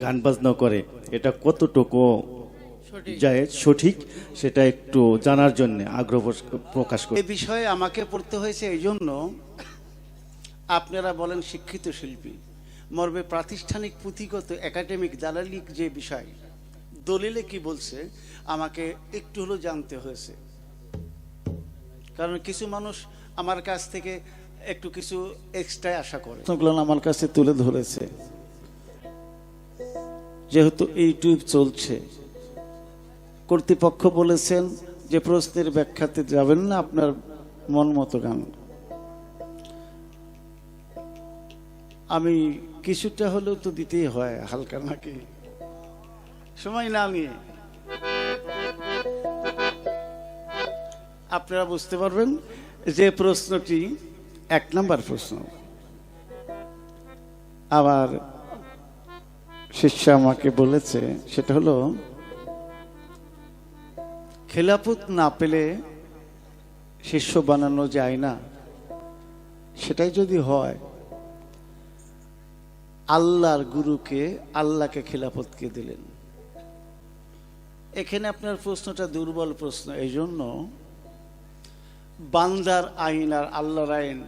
গান বাজনা করে এটা কতটুকু জায়েজ সঠিক সেটা একটু জানার জন্য আগ্রহ প্রকাশ করি। এই বিষয়ে আমাকে পড়তে হয়েছে এই জন্য, আপনারা বলেন শিক্ষিত শিল্পী, মর্মে প্রাতিষ্ঠানিক পুঁথিগত একাডেমিক দালালিক যে বিষয় দলিলে কি বলছে আমাকে একটু হলেও জানতে হয়েছে। কারণ কিছু মানুষ আমার কাছ থেকে একটু কিছু এক্সট্রা আশা করে, ওগুলো আমার কাছে তুলে ধরেছে। যেহেতু ইউটিউব চলছে, কর্তৃপক্ষ বলেছেন যে প্রশ্নের ব্যাখ্যাতে যাবেন না, আপনার মন মতো গান। আমি কিছুটা হলেও তো দিতেই হয়, হালকা নাকি, সময় না নিয়ে। আপনারা বুঝতে পারবেন যে প্রশ্নটি 1 নম্বর প্রশ্ন। আবার শিষ্য আমাকে বলেছে সেটা হলো, খেলাফত না পেলে শিষ্য বানানো যায় না। সেটাই যদি হয়, আল্লাহর গুরুকে আল্লাহকে খেলাফতকে দিলেন। এখানে আপনার প্রশ্নটা দুর্বল প্রশ্ন। এই জন্য বান্দার আইন আর আল্লাহর আইন,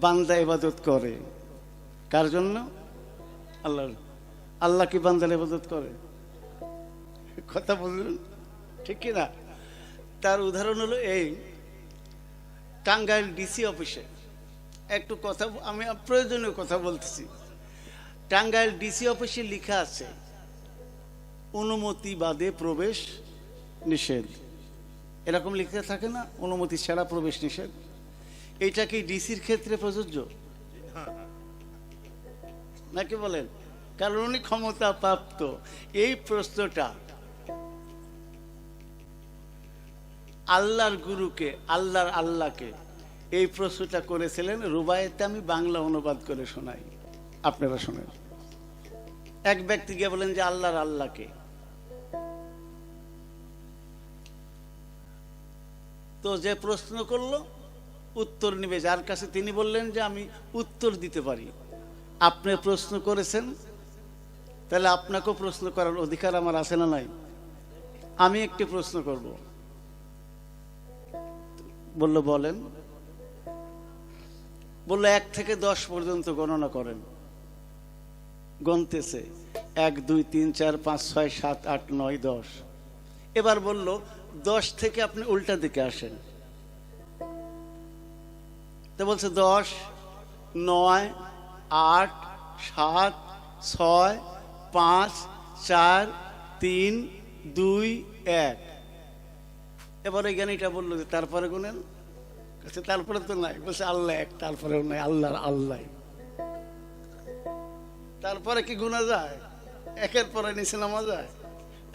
বান্দা ইবাদত করে কার জন্য? আল্লাহর। আল্লাহ কি বান্দার ইবাদত করে? কথা বলুন, ঠিক কিনা? তার উদাহরণ হলো এই, টাঙ্গাইল ডিসি অফিসে একটু কথা, আমি প্রয়োজনীয় কথা বলতেছি। টাঙ্গাইল ডিসি অফিসে লেখা আছে অনুমতি বাদে প্রবেশ নিষেধ। এরকম লিখতে থাকে না, অনুমতি ছাড়া প্রবেশ নিষেধ। এইটা কি ডিসির ক্ষেত্রে প্রযোজ্য নাকি বলেন? কারণ উনি ক্ষমতা প্রাপ্ত। এই প্রশ্নটা আল্লাহর গুরুকে, আল্লাহর আল্লাহকে এই প্রশ্নটা করেছিলেন রুবায়েতে। আমি বাংলা অনুবাদ করে শোনাই, আপনারা শোনেন। এক ব্যক্তি গিয়ে বলেন যে আল্লাহর আল্লাহকে। তো যে প্রশ্ন করলো উত্তর নিবে যার কাছে, তিনি বললেন যে আমি উত্তর দিতে পারি। আপনি প্রশ্ন করেছেন, তাহলে আপনাকেও প্রশ্ন করার অধিকার আমার আছে না নাই? আমি একটি প্রশ্ন করব। বলল বলেন। বলল 1 থেকে 10 পর্যন্ত গণনা করেন। গণতেছে 1 2 3 4 5 6 7 8 9 10। এবার বলল 10 থেকে আপনি উল্টা দিকে আসেন। তো বলছে 10 9 8 7 6 5 4 3 2 1। এবার এই জ্ঞানীটা বললো যে তারপরে গুনেন। তারপরে তো নাই। বলছে আল্লাহ এক, তারপরেও নাই, আল্লাহর আল্লাহ। তারপরে কি গুনা যায়? একের পরে নিচে নামা যায়?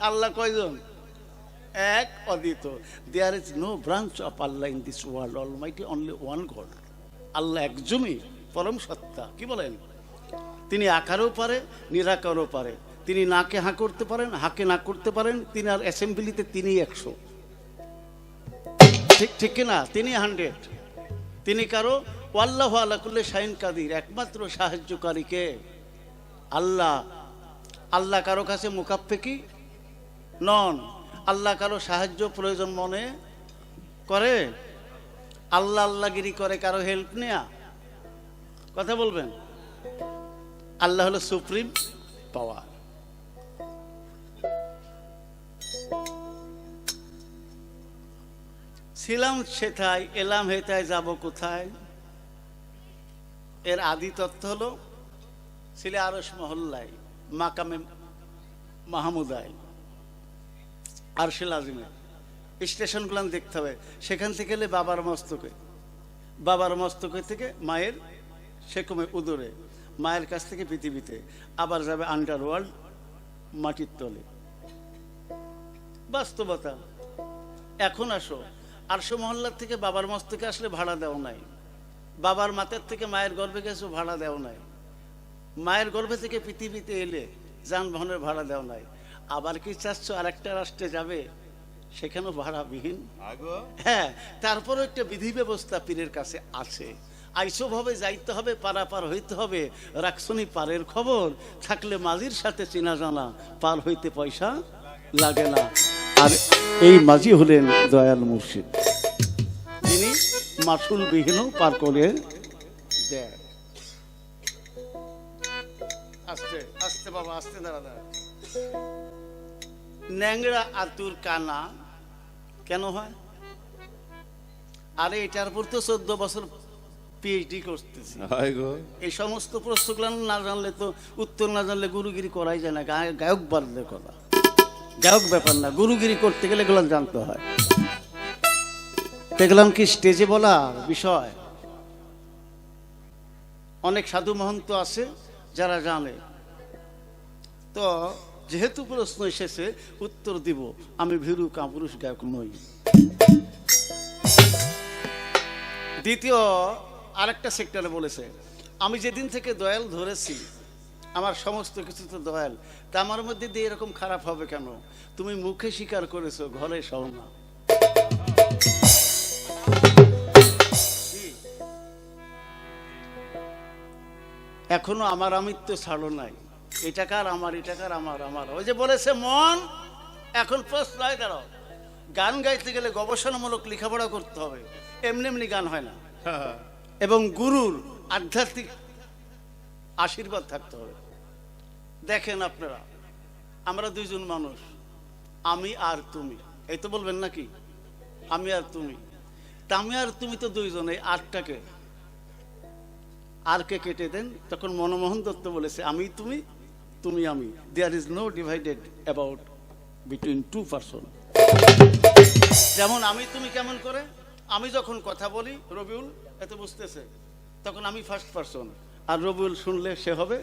আল্লাহ কয়জন? এক, অদ্বিত। There is no branch of Allah in this world, almighty only one god. Allah একজনই পরম সত্তা। কি বলেন? তিনি আকারও পারে, নিরাকারও পারে। তিনি নাকে হাঁ করতে পারেন, হাঁকে না করতে পারেন। তিনি আর অ্যাসেম্বলিতে তিনি 100। ঠিক ঠিক কিনা? তিনি 100। তিনি কারো আল্লাহু আলা কুল্লি শাইইন কাদির, একমাত্র সাহায্যকারীকে আল্লাহ। আল্লাহ কারো কাছে মুকাফফেকি নন। আল্লাহ কারো সাহায্য প্রয়োজন মনে করে? আল্লাহ আল্লাহগিরি করে কারো হেল্প নেয়া? কথা বলবেন। আল্লাহ হলো সুপ্রিম পাওয়ার। ছিলাম সেথায়, এলাম হেথায়, যাব কোথায়? এর আদি তত্ত্ব হলো ছিলে আরশ মহল্লায়, মাকামে মাহমুদায়, আরশেল আজিমে। স্টেশনগুলো দেখতে হবে। সেখান থেকে এলে বাবার মস্তকে, বাবার মস্তকে থেকে মায়ের সেকমে উদরে, মায়ের কাছ থেকে পৃথিবীতে, আবার যাবে আন্ডারওয়ার্ল্ড, মাটির তলে। বাস্তবতা। এখন আসো, আরশ মহল্লার থেকে বাবার মস্তকে আসলে ভাড়া দেওয়া নাই। বাবার মাথার থেকে মায়ের গর্ভে গেছো, ভাড়া দেওয়া নাই। মায়ের গর্ভে থেকে পৃথিবীতে এলে যানবাহনের ভাড়া দেওয়া নাই। আবার কি চাচ্ছ আরেকটা রাষ্ট্রে যাবে, সেখানেও ভাড়াবিহীন? হ্যাঁ, তারপরও একটা বিধি ব্যবস্থা পীরের কাছে আছে। আইসো ভাবে যাইতে হবে, পারাপার হইতে হবে, রাখছনি পারের খবর, থাকলে মাঝির সাথে চেনা জানা, পার হইতে পয়সা লাগে না। আর এই মাঝি হলেন দয়াল মুর্শিদ, যিনি মাসুল বিহীন পার করে দেয়। আস্তে আস্তে বাবা, আস্তে, দাঁড়া দাঁড়া। ন্যাংরা আতুর কানা কেন হয়? আরে এটার উপর তো 14 বছর পিএইচডি করতেছি। এই সমস্ত প্রশ্নগুলো না জানলে তো, উত্তর না জানলে গুরুগিরি করাই যায় না। গায়ক বাড়লে কথা, গায়ক ব্যাপার না, গুরুগিরি করতে গেলে এগুলো জানতে হয়। দেখলাম কি স্টেজে বলা বিষয়, অনেক সাধু মহন্ত আছে যারা জানে। তো যেহেতু প্রশ্ন এসেছে উত্তর দিব, আমি ভীরু কাপুরুষ গায়ক নই। দ্বিতীয় আরেকটা সেক্টরে বলেছে, আমি যেদিন থেকে দয়াল ধরেছি, আমার সমস্ত কিছু তো দয়াল, তা আমার মধ্যে দিয়ে এরকম খারাপ হবে কেন? তুমি মুখে স্বীকার করেছো, ঘরে সও না। এখনো আমার আমিত্ব ছাড়ো নাই। এটা কার? আমার। এটা কার? আমার। আমার। ওই যে বলেছে মন, এখন প্রশ্ন হয়, দাঁড়াও, গান গাইতে গেলে গবেষণামূলক লেখাপড়া করতে হবে, এমনি এমনি গান হয় না। এবং গুরুর আধ্যাত্মিক আশীর্বাদ থাকতে হবে। দেখেন আপনারা, আমরা দুইজন মানুষ, আমি আর তুমি, এই তো বলবেন নাকি? আমি আর তুমি, তা আমি আর তুমি তো দুইজন, এই আরটাকে, আর কে কেটে দেন। তখন মনমোহন দত্ত বলেছে, আমি তুমি, তুমি আমি, there is no divided about between two person. যেমন আমি তুমি কেমন করে? আমি যখন কথা বলি, রবিউল এত বুঝতেছে, তখন আমি ফার্স্ট পারসন, আর রবিউল শুনলে সে হবে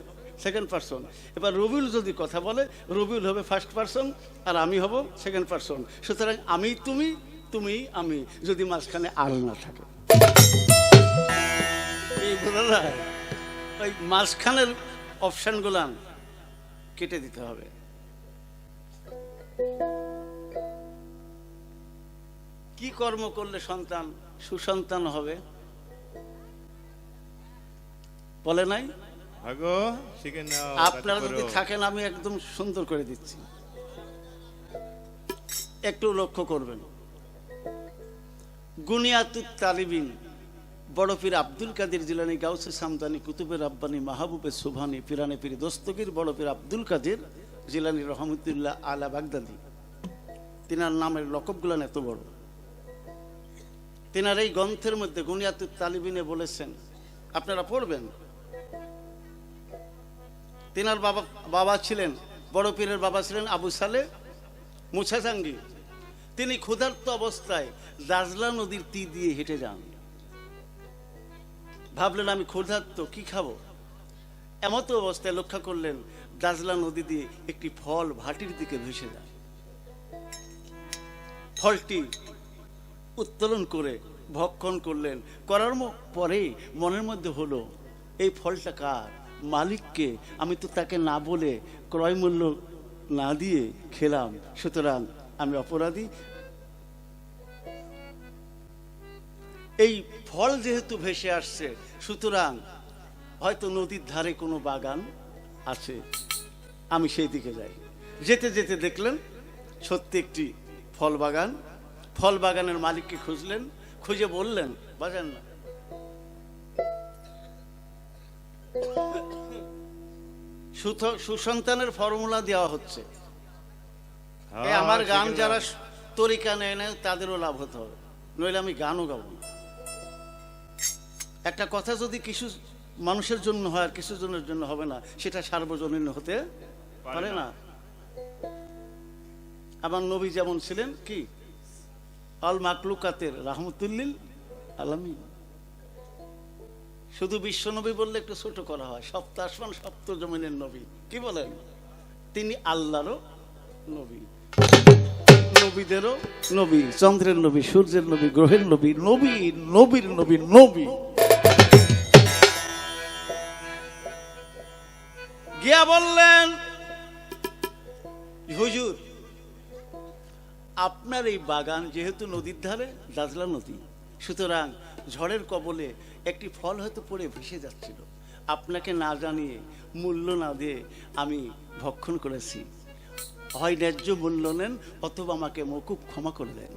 সেকেন্ড পারসন। এবার রবিউল যদি কথা বলে, রবিউল হবে ফার্স্ট পারসন, আর আমি হব সেকেন্ড পারসন। সুতরাং আমি তুমি, তুমি আমি, যদি মাঝখানে আর না থাকে। এই বোঝা যায়? ওই মাঝখানের অপশনগুলান কেটে দিতে হবে। কি কর্ম করলে সন্তান সুসন্তান হবে? বলে নাই? আপনারা যদি থাকেন, আমি একদম সুন্দর করে দিচ্ছি, একটু লক্ষ্য করবেন। গুনিয়াতুত তালিবিন, বড় পীর আব্দুল কাদের জিলানী, গাউসে সামদানি, কুতুবে রাব্বানি, মাহবুবে সুবহানি, পিরানে পীর দস্তগীর বড় পীর আব্দুল কাদের জিলানী রহমতুল্লাহ আলা বাগদাদি, তিনার নামের লকবগুলান এত বড়। তিনার এই গ্রন্থের মধ্যে গুনিয়াতুত তালিবিনে বলেছেন, আপনারা পড়বেন। তিনার বাবা ছিলেন, বড় পীরের বাবা ছিলেন আবু সালে মুছা জাঙ্গি। তিনি ক্ষুধার্ত অবস্থায় দাজলা নদীর তীর দিয়ে হেঁটে যান। ভাবলেন আমি ক্ষুধার্ত, কি খাবো? এমতো অবস্থায় লক্ষ্য করলেন দাজলা নদী দিয়ে একটি ফল ভাটির দিকে ভেসে যায়। ফলটি উত্তোলন করে ভক্ষণ করলেন। করার পরে মনের মধ্যে হলো, এই ফলটা কার? মালিককে আমি তো তাকে না বলে ক্রয় মূল্য না দিয়ে খেলাম, সুতরাং আমি অপরাধী। এই ফল যেহেতু ভেসে আসছে, সুতরাং হয়তো নদীর ধারে কোনো বাগান আছে, আমি সেই দিকে যাই। যেতে যেতে দেখলেন সত্যি একটি ফল বাগান। ফল বাগানের মালিককে খুঁজলেন, খুঁজে বললেন, বাজান না, সুসন্তানের ফর্মুলা দেওয়া হচ্ছে, আমার গান যারা তরিকা নেয় না তাদেরও লাভ হতে হবে, নইলে আমি গানও গাবো না। একটা কথা যদি কিছু মানুষের জন্য হয় আর কিছু জনের জন্য হবে না, সেটা সার্বজনীন হতে পারে না। আমার নবী যেমন ছিলেন কি আল মাকলুকাতের রাহমাতুল্লিল আলামিন। শুধু বিশ্ব নবী বললে একটু ছোট করা হয়, সপ্ত আসমান সপ্ত জমিনের নবী। কি বলেন? তিনি আল্লাহরও নবী, নবীদেরও নবী, চন্দ্রের নবী, সূর্যের নবী, গ্রহের নবী, নবী নবীর নবী নবী। গিয়া বললেন, হুজুর আপনার এই বাগান যেহেতু নদীর ধারে, দাজলা নদী, সুতরাং ঝড়ের কবলে একটি ফল হয়তো পড়ে ভেসে যাচ্ছিল, আপনাকে না জানিয়ে, মূল্য না দিয়ে আমি ভক্ষণ করেছি। হয় ন্যায্য মূল্য নেন, অথবা আমাকে মকুব ক্ষমা করে দেন।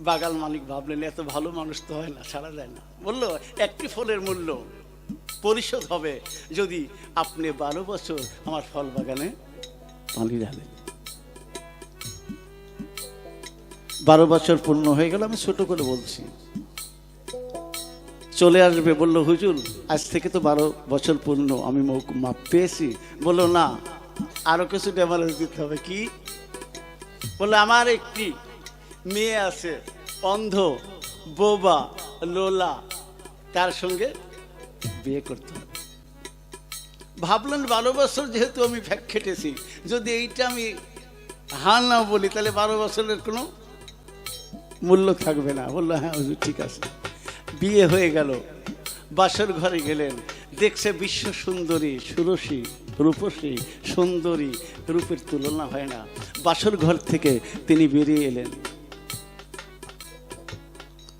বাগাল মালিক ভাবলেন এত ভালো মানুষ তো হয় না, ছাড়া যায় না। বলল একটি ফলের মূল্য পরিশোধ হবে যদি আপনি 12 বছর আমার ফল বাগানে পানি ঢালেন। 12 বছর পূর্ণ হয়ে গেল, আমি ছোট করে বলছি। চলে আসবে, বলল হুজুর আজ থেকে তো 12 বছর পূর্ণ, আমি মাপ পেয়েছি। বললো না, আরো কিছু ডেমারেজ দিতে হবে। কি? বললো আমার একটি মেয়ে আছে, অন্ধ, বোবা, লোলা, তার সঙ্গে বিয়ে করতে হবে। ভাবলেন 12 বছর যেহেতু আমি ফ্যাক খেটেছি, যদি এইটা আমি হ্যাঁ না বলি তাহলে 12 বছরের কোনো মূল্য থাকবে না। বললো হ্যাঁ হুজুর ঠিক আছে। বিয়ে হয়ে গেল, বাসর ঘরে গেলেন, দেখছে বিশ্ব সুন্দরী, সুরসী, রূপসী, সুন্দরী, রূপের তুলনা হয় না। বাসর ঘর থেকে তিনি বেরিয়ে এলেন।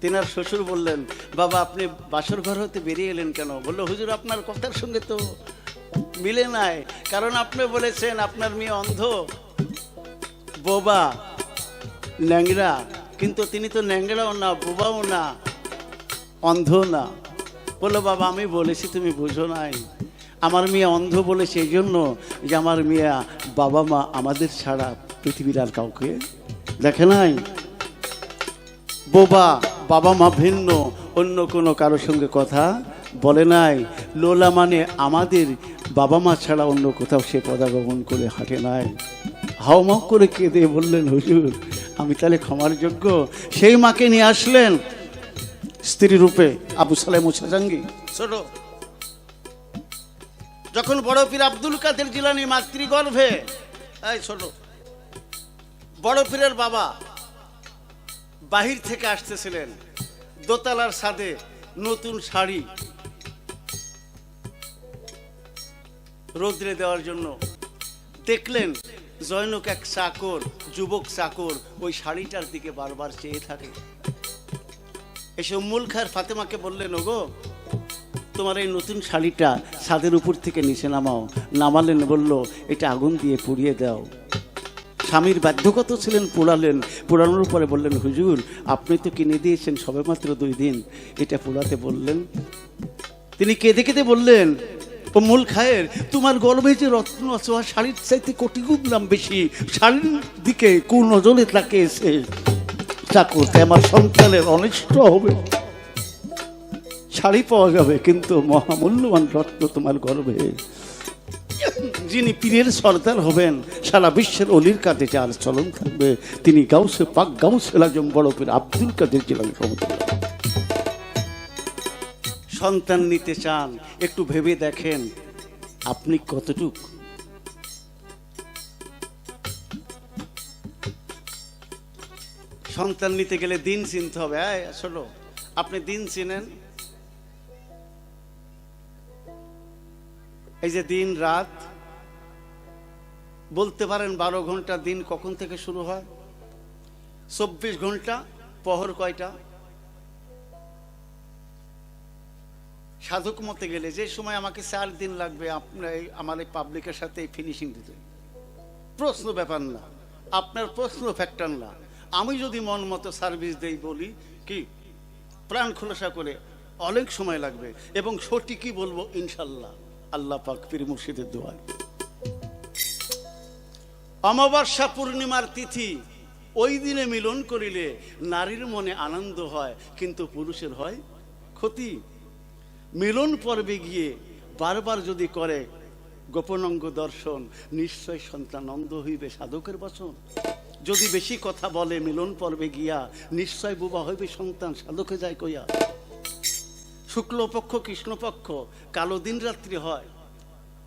তেনার শ্বশুর বললেন, বাবা আপনি বাসর ঘর হতে বেরিয়ে এলেন কেন? বললো হুজুর আপনার কথার সঙ্গে তো মিলে নাই, কারণ আপনি বলেছেন আপনার মেয়ে অন্ধ, বোবা, ন্যাংরা, কিন্তু তিনি তো ন্যাংরাও না, বোবাও না, অন্ধ না। বললো বাবা আমি বলেছি তুমি বুঝো নাই, আমার মেয়ে অন্ধ বলেছে এই জন্য যে আমার মেয়ে বাবা মা আমাদের ছাড়া পৃথিবীর আর কাউকে দেখে নাই। বোবা, বাবা মা ভিন্ন, অন্য কোনো কারোর সঙ্গে কথা বলে নাই। লোলা মানে আমাদের বাবা মা ছাড়া অন্য কোথাও সে পদাগমন করে হাঁটে নাই। হাওমাও করে কেঁদে বললেন হুজুর আমি তাহলে ক্ষমার যোগ্য। সেই মাকে নিয়ে আসলেন স্ত্রী রূপে, আবু সালেহ মুসা জাঙ্গি ছোট। যখন বড় পীর আব্দুল কাদের জিলানী মাতৃগর্ভে, এই ছোট, বড় পীরের বাবা বাহির থেকে আসতেছিলেন, দোতলার ছাদে নতুন শাড়ি রোদ্রে দেওয়ার জন্য। দেখলেন জয়নক এক চাকর, যুবক চাকর, ওই শাড়িটার দিকে বারবার চেয়ে থাকে। এসে উম্মুল খায়ের ফাতেমাকে বললেন, ওগো তোমার এই নতুন শাড়িটা ছাদের উপর থেকে নিচে নামাও। নামালেন, বলল এটা আগুন দিয়ে পুড়িয়ে দাও। স্বামীর বাধ্যগত ছিলেন, পোড়ালেন। পোড়ানোর পরে বললেন হুজুর আপনি তো কিনে দিয়েছেন সবে মাত্র 2 দিন, এটা পোড়াতে বললেন। তিনি কেঁদে কেঁদে বললেন, উম্মুল খায়ের তোমার গর্ভে যে রত্ন আছে শাড়ির চাইতে কোটি গুণ দাম বেশি। শাড়ির দিকে কোন নজরে তাকিয়েছে চাকরতে, আমার সন্তানের অনিষ্ট হবে। শাড়ি পাওয়া যাবে কিন্তু মহামূল্যবান রত্ন তোমার গর্ভে। যিনি পীরের সর্দার হবেন, সারা বিশ্বের অলির কাছে যার চলন থাকবে, তিনি গাউসে পাক গাউসে আজম বড় পীর আব্দুল কাদের জিলানী রহমাতুল্লাহ। সন্তান নিতে চান, একটু ভেবে দেখেন আপনি কতটুক। সন্তান নিতে গেলে দিন চিনতে হবে। শোনো, আপনি দিন চিনেন? এই যে দিন রাত, বলতে পারেন 12 ঘন্টা দিন কখন থেকে শুরু হয়? 24 ঘন্টা, প্রহর কয়টা? সাধক মতে গেলে যে সময় আমাকে 4 দিন লাগবে আপনার আমার এই পাবলিকের সাথে ফিনিশিং দিতে, প্রশ্ন ব্যাপার না, আপনার প্রশ্ন ফ্যাক্টর না। আমি যদি মন মতো সার্ভিস দেই, বলি কি প্রাণ খোলাসা করে, অনেক সময় লাগবে এবং সঠিকই বলবো ইনশাল্লাহ, আল্লাহ পাক পীর মুর্শিদের দোয়ায়। অমাবস্যা পূর্ণিমার তিথি, ওই দিনে মিলন করিলে নারীর মনে আনন্দ হয় কিন্তু পুরুষের হয় ক্ষতি। মিলন পর্বে গিয়ে বারবার যদি করে গোপনাঙ্গ দর্শন, নিশ্চয় সন্তান অন্ধ হইবে সাধকের বচন। যদি বেশি কথা বলে মিলন পর্বে গিয়া, নিশ্চয় বোবা হইবে সন্তান সাধকে যায় কইয়া। শুক্লপক্ষ কৃষ্ণপক্ষ, কালো দিন রাত্রি হয়,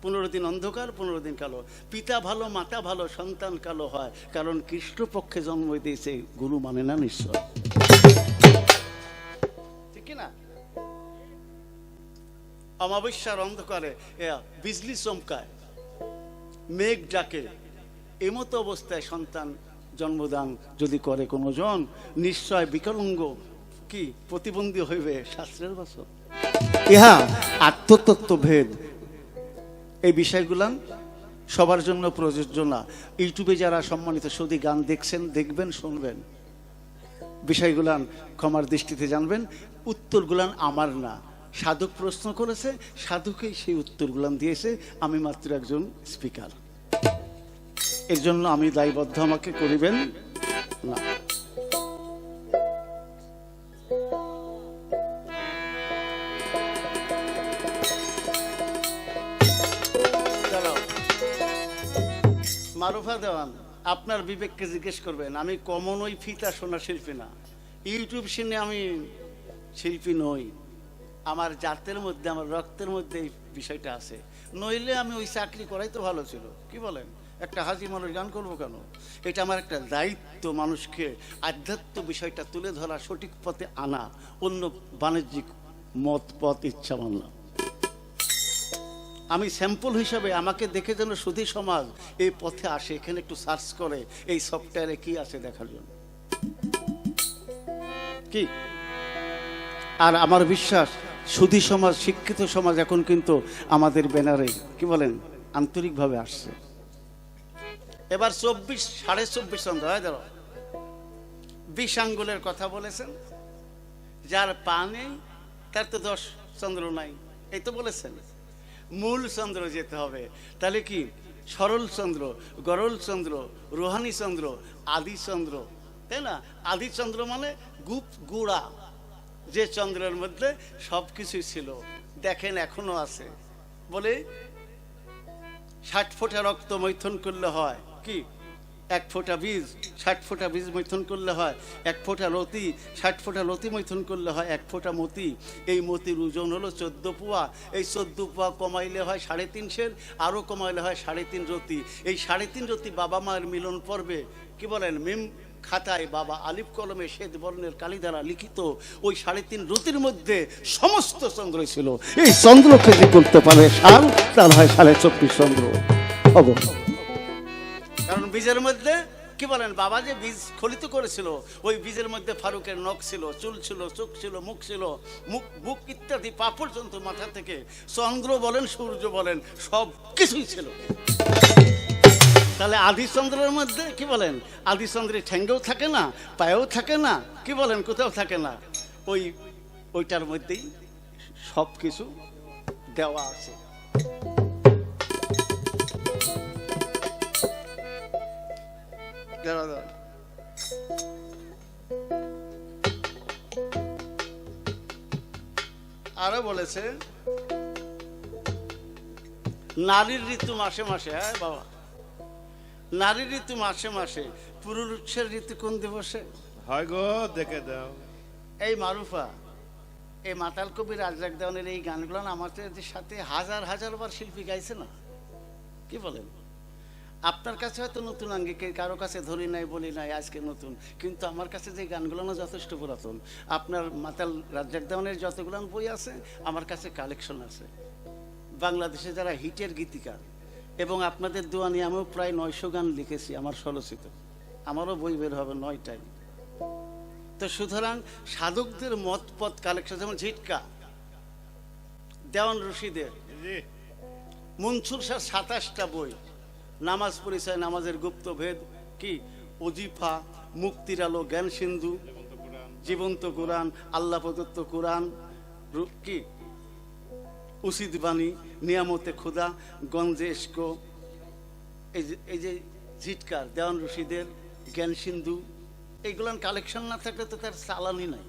15 দিন অন্ধকার 15 দিন কালো। পিতা ভালো মাতা ভালো, সন্তান কালো হয়, কারণ কৃষ্ণপক্ষে জন্ম দিয়েছে, গুরু মানে না নিশ্চয়, ঠিক না? অমাবস্যার অন্ধকারে বিজলি চমকায়, মেঘ ডাকে, এমতো অবস্থায় সন্তান জন্মদান যদি করে কোনো জন, নিশ্চয় বিকলাঙ্গ কি প্রতিবন্ধী হইবে শাস্ত্রের বচন। ইহা আত্মতত্ত্ব ভেদ। এই বিষয়গুলা সবার জন্য প্রযোজ্য না। ইউটিউবে যারা সম্মানিত সুদী গান দেখছেন, দেখবেন, শুনবেন, বিষয়গুলান ক্ষমার দৃষ্টিতে জানবেন। উত্তরগুলান আমার না, সাধক প্রশ্ন করেছে, সাধুকেই সেই উত্তরগুলান দিয়েছে, আমি মাত্র একজন স্পিকার। এর জন্য আমি দায়বদ্ধ আমাকে করিবেন না। মারুফা দেওয়ান, আপনার বিবেককে জিজ্ঞেস করবেন। আমি কমন ওই ফিতা শোনা শিল্পী না, ইউটিউব শুনে আমি শিল্পী নই। আমার জাতের মধ্যে, আমার রক্তের মধ্যে এই বিষয়টা আছে। নইলে আমি ওই চাকরি করাই তো ভালো ছিল। কি বলেন? একটা হাজি মানুষ গান করবো কেন? এটা আমার একটা দায়িত্ব, মানুষকে আধ্যাত্ম বিষয়টা তুলে ধরা, সঠিক পথে আনা, অন্য বাণিজ্যিক মত পথ ইচ্ছা মানলাম। আমি স্যাম্পল হিসাবে, আমাকে দেখে যেন সুধী সমাজ এই পথে আসে, এখানে একটু সার্চ করে এই সফটওয়্যারে কি আছে দেখার জন্য। কি আর আমার বিশ্বাস, সুধী সমাজ, শিক্ষিত সমাজ এখন কিন্তু আমাদের ব্যানারে কি বলেন আন্তরিকভাবে আসছে। এবার 24 চন্দ্র হয় ধরো 20 আঙ্গুলের কথা বলেছেন। যার পা নেই তার তো 10 চন্দ্র নাই, এই তো বলেছেন। মূল চন্দ্র যেতে হবে। তাহলে কি সরল চন্দ্র, গরল চন্দ্র, রোহানি চন্দ্র, আদি চন্দ্র, তাই না? আদি চন্দ্র মানে গুড়া, যে চন্দ্রের মধ্যে সব কিছুই ছিল, দেখেন এখনো আছে। বলে 60 ফোঁটা রক্ত মৈথুন করলে হয় কি 1 ফোঁটা বীজ, 60 ফোঁটা বীজ মৈথুন করলে হয় 1 ফোঁটা লতি, 60 ফোঁটা লতি মৈথুন করলে হয় 1 ফোঁটা মতি। এই মতির ওজন হলো 14 পোয়া। এই 14 পোয়া কমাইলে হয় 3.5 সের, আরো কমাইলে হয় 3.5 রতি। এই 3.5 রতি বাবা মায়ের মিলন পর্বে কি বলেন মিম খাতায় বাবা আলিফ কলমে শ্বেত বর্ণের কালি দ্বারা লিখিত ওই 3.5 রতির মধ্যে সমস্ত চন্দ্র ছিল। এই চন্দ্রকে যে করতে পারে সাল, তার হয় 24.5 চন্দ্র। কারণ বীজের মধ্যে কি বলেন বাবা যে বীজ খলিত করেছিল, ওই বীজের মধ্যে ফারুকের নখ ছিল, চুল ছিল, চোখ ছিল, মুখ ছিল, বুক ইত্যাদি পা পর্যন্ত, মাথা থেকে চন্দ্র বলেন, সূর্য বলেন, সব কিছুই ছিল। তাহলে আদি চন্দ্রের মধ্যে কি বলেন, আদি চন্দ্রে ঠ্যাঙ্গেও থাকে না, পায়েও থাকে না, কি বলেন কোথাও থাকে না, ওইটার মধ্যেই সব কিছু দেওয়া আছে। আরো বলেছে নারীর ঋতু মাসে মাসে। হ্যাঁ বাবা, নারীর ঋতু মাসে মাসে, পুরুষের ঋতু কোন দিবসে হয় গো? দেখে দাও। এই মারুফা, এই মাতাল কবি রাজ্জাক দেওয়ানের এই গানগুলো আমাদের সাথে হাজার হাজার বার শিল্পী গাইছে না? কি বলেন? আপনার কাছে হয়তো নতুন আঙ্গিকে, কারো কাছে ধরি নাই বলি নাই আজকে নতুন, কিন্তু আমার কাছে যে গানগুলো না যথেষ্ট পুরাতন। আপনার মাতাল রাজ্জাক দেওয়ানের যতগুলো বই আছে আমার কাছে কালেকশন আছে। বাংলাদেশে যারা হিটের গীতিকার, এবং আপনাদের দোয়া নিয়ে আমিও প্রায় 900 গান লিখেছি আমার স্বরচিত, আমারও বই বের হবে 9টাই। তো সুতরাং সাধকদের মত পথ কালেকশন, যেমন ঝিটকা দেওয়ান রশিদের, মনসুর শাহ 27টা বই, নামাজ পরিচয়, নামাজের গুপ্ত ভেদ, কি ওজিফা, মুক্তির আলো, জ্ঞান সিন্ধু, জীবন্ত কোরআন, আল্লাহ প্রদত্ত কোরআন, কি উচিত বাণী, নিয়ামতে খুদা, গঞ্জে ইস্কো, এই যে ঝিটকার দেওয়ান রশিদের, জ্ঞান সিন্ধু, এইগুলার কালেকশন না থাকলে তো তার চালানি নাই।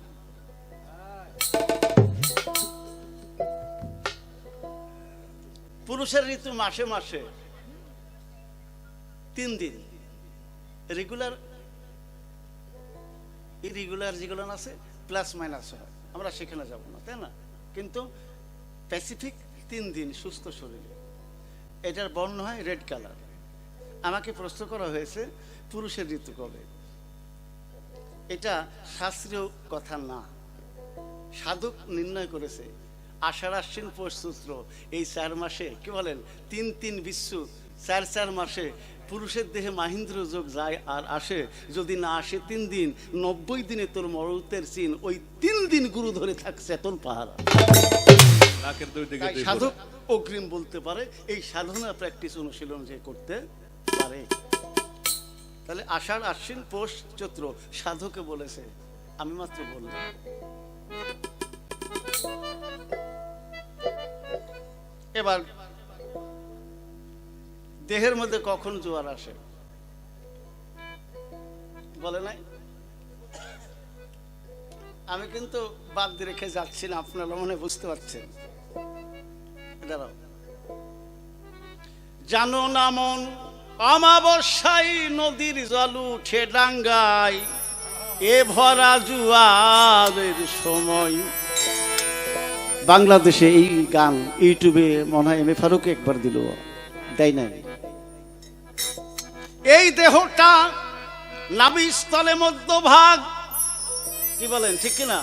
পুরুষের ঋতু মাসে মাসে 3 দিন, রেগুলার ইরেগুলার যেগুলো আছে প্লাস মাইনাস হয়, আমরা সেখানে যাব না, তাই না? কিন্তু স্পেসিফিক 3 দিন সুস্থ শরীরে, এটার বর্ণ হয় রেড কালার। আমাকে প্রশ্ন করা হয়েছে পুরুষের ঋতু কবে? এটা শাস্ত্রীয় কথা না, সাধক নির্ণয় করেছে। আষাঢ় আশ্বিন পৌষ চৈত্র, এই 4 মাসে কি বলেন 3 বিশ্ব, 4 মাসে পুরুষের দেহে মাহিন্দ্র যোগ যায় আর আসে, যদি না আসে 3 দিন, 90 দিনে তোর মরতের চিন, ওই 3 দিন গুরু ধরে থাকছে তোর পাহারা। নাকের দুই দিকে তাই দুই সাধক ফোঁটা। অগ্রিম বলতে পারে এই সাধনা প্র্যাকটিস অনুশীলন যে করতে পারে। তাহলে আষাঢ়, আশ্বিন, পৌষ, চৈত্র সাধকে বলেছে, আমি মাত্র বললাম। এবার দেহের মধ্যে কখন জোয়ার আসে বলে নাই? আমি কিন্তু বাদ দিয়ে রেখে যাচ্ছি না, আপনারা মনে বুঝতে পারছেন। দাঁড়াও। জানো না মন অমাবস্যায় নদীর জল উঠে ডাঙ্গায়, এ ভরা জুয়ারের সময়। বাংলাদেশে এই গান ইউটিউবে মনে হয় এম.এ. ফারুক একবার দিল, দেয় নাই। এই দেহটা নাভিস্থলে মধ্যভাগ, কি বলেন ঠিক কিনা?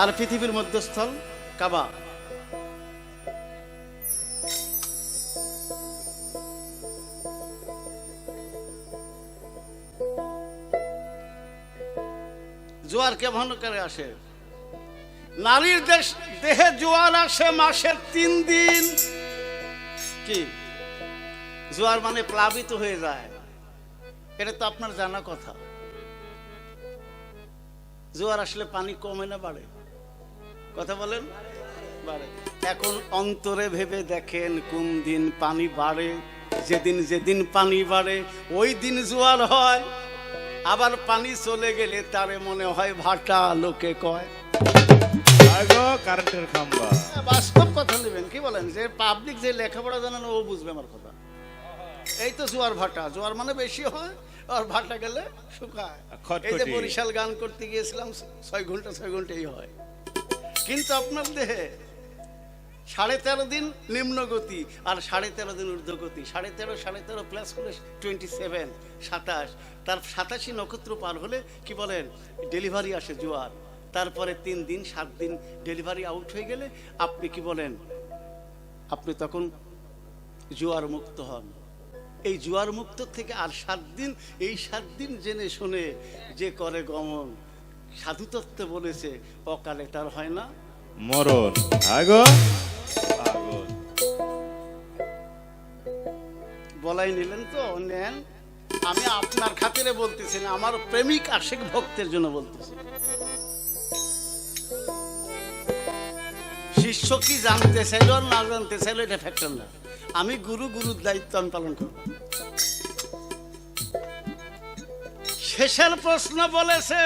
আর পৃথিবীর মধ্যস্থল কাবা। জোয়ার কেমন করে আসে? নারীর দেহে জোয়ার আসে মাসের 3 দিন। কি জোয়ার মানে প্লাবিত হয়ে যায়, এটা তো আপনার জানা কথা। জোয়ার আসলে পানি কমে না বাড়ে? কথা বলেন, বাড়ে। এখন অন্তরে ভেবে দেখেন কোন দিন পানি বাড়ে? যেদিন যেদিন পানি বাড়ে ওই দিন জোয়ার হয়। আবার পানি চলে গেলে তারে মনে হয় ভাটা, লোকে কয়। আগো কারেন্টের খাম্বা। বাস্তব কথা নেবেন, কি বলেন? যে পাবলিক যে লেখাপড়া জানে না ও বুঝবে আমার কথা। এই তো জোয়ার ভাটা, জোয়ার মানে বেশি হয় আর ভাটা গেলে শুকায়। এই যে বরিশাল গান করতে গিয়েছিলাম 6 ঘন্টা 6 ঘন্টাই হয়, কিন্তু আপনার দেহে 13.5 দিন নিম্ন গতি আর 13.5 দিন ঊর্ধ্ব গতি। 13.5 প্লাস করে 27, 27। তার 87 নক্ষত্র পার হলে কি বলেন ডেলিভারি আসে জোয়ার। তারপরে 3 দিন 7 দিন ডেলিভারি আউট হয়ে গেলে আপনি কি বলেন, আপনি তখন জোয়ার মুক্ত হন। এই জোয়ার মুক্ত থেকে আর 7 দিন, এই 7 দিন জেনে শুনে যে করে গমন, সাধু তত্ত্বে বলেছে অকালে তার হয় না মরণ। আগো আগো বলাই নিলেন তো নেন। আমি আপনার খাতিরে বলতেছি না, আমার প্রেমিক আশিক ভক্তের জন্য বলতেছি। শিষ্য কি জানতে চাইল আর না জানতে চাইল এটা ফ্যাক্টর না। আমি গুরুর দায়িত্ব আমি পালন করব। শেষের প্রশ্ন বলেছে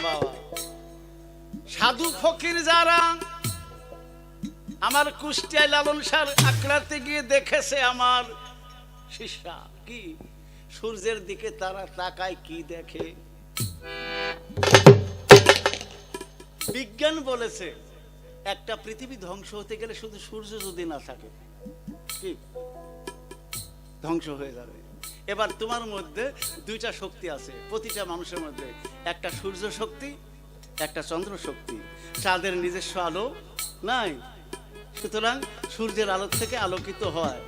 বাবা, সাধু ফকির যারা আমার কুষ্টিয়ায় লালন সার আখড়াতে গিয়ে দেখেছে আমার শিষ্যা, কি সূর্যের দিকে তারা তাকায়, কি দেখে? বিজ্ঞান বলেছে একটা পৃথিবী ধ্বংস হতে গেলে শুধু সূর্য যদি না থাকে কি ধ্বংস হয়ে যাবে। এবার তোমার মধ্যে 2টা শক্তি আছে প্রতিটা মানুষের মধ্যে, একটা সূর্য শক্তি, একটা চন্দ্র শক্তি। চাঁদের নিজস্ব আলো নাই, সুতরাং সূর্যের আলো থেকে আলোকিত হয়।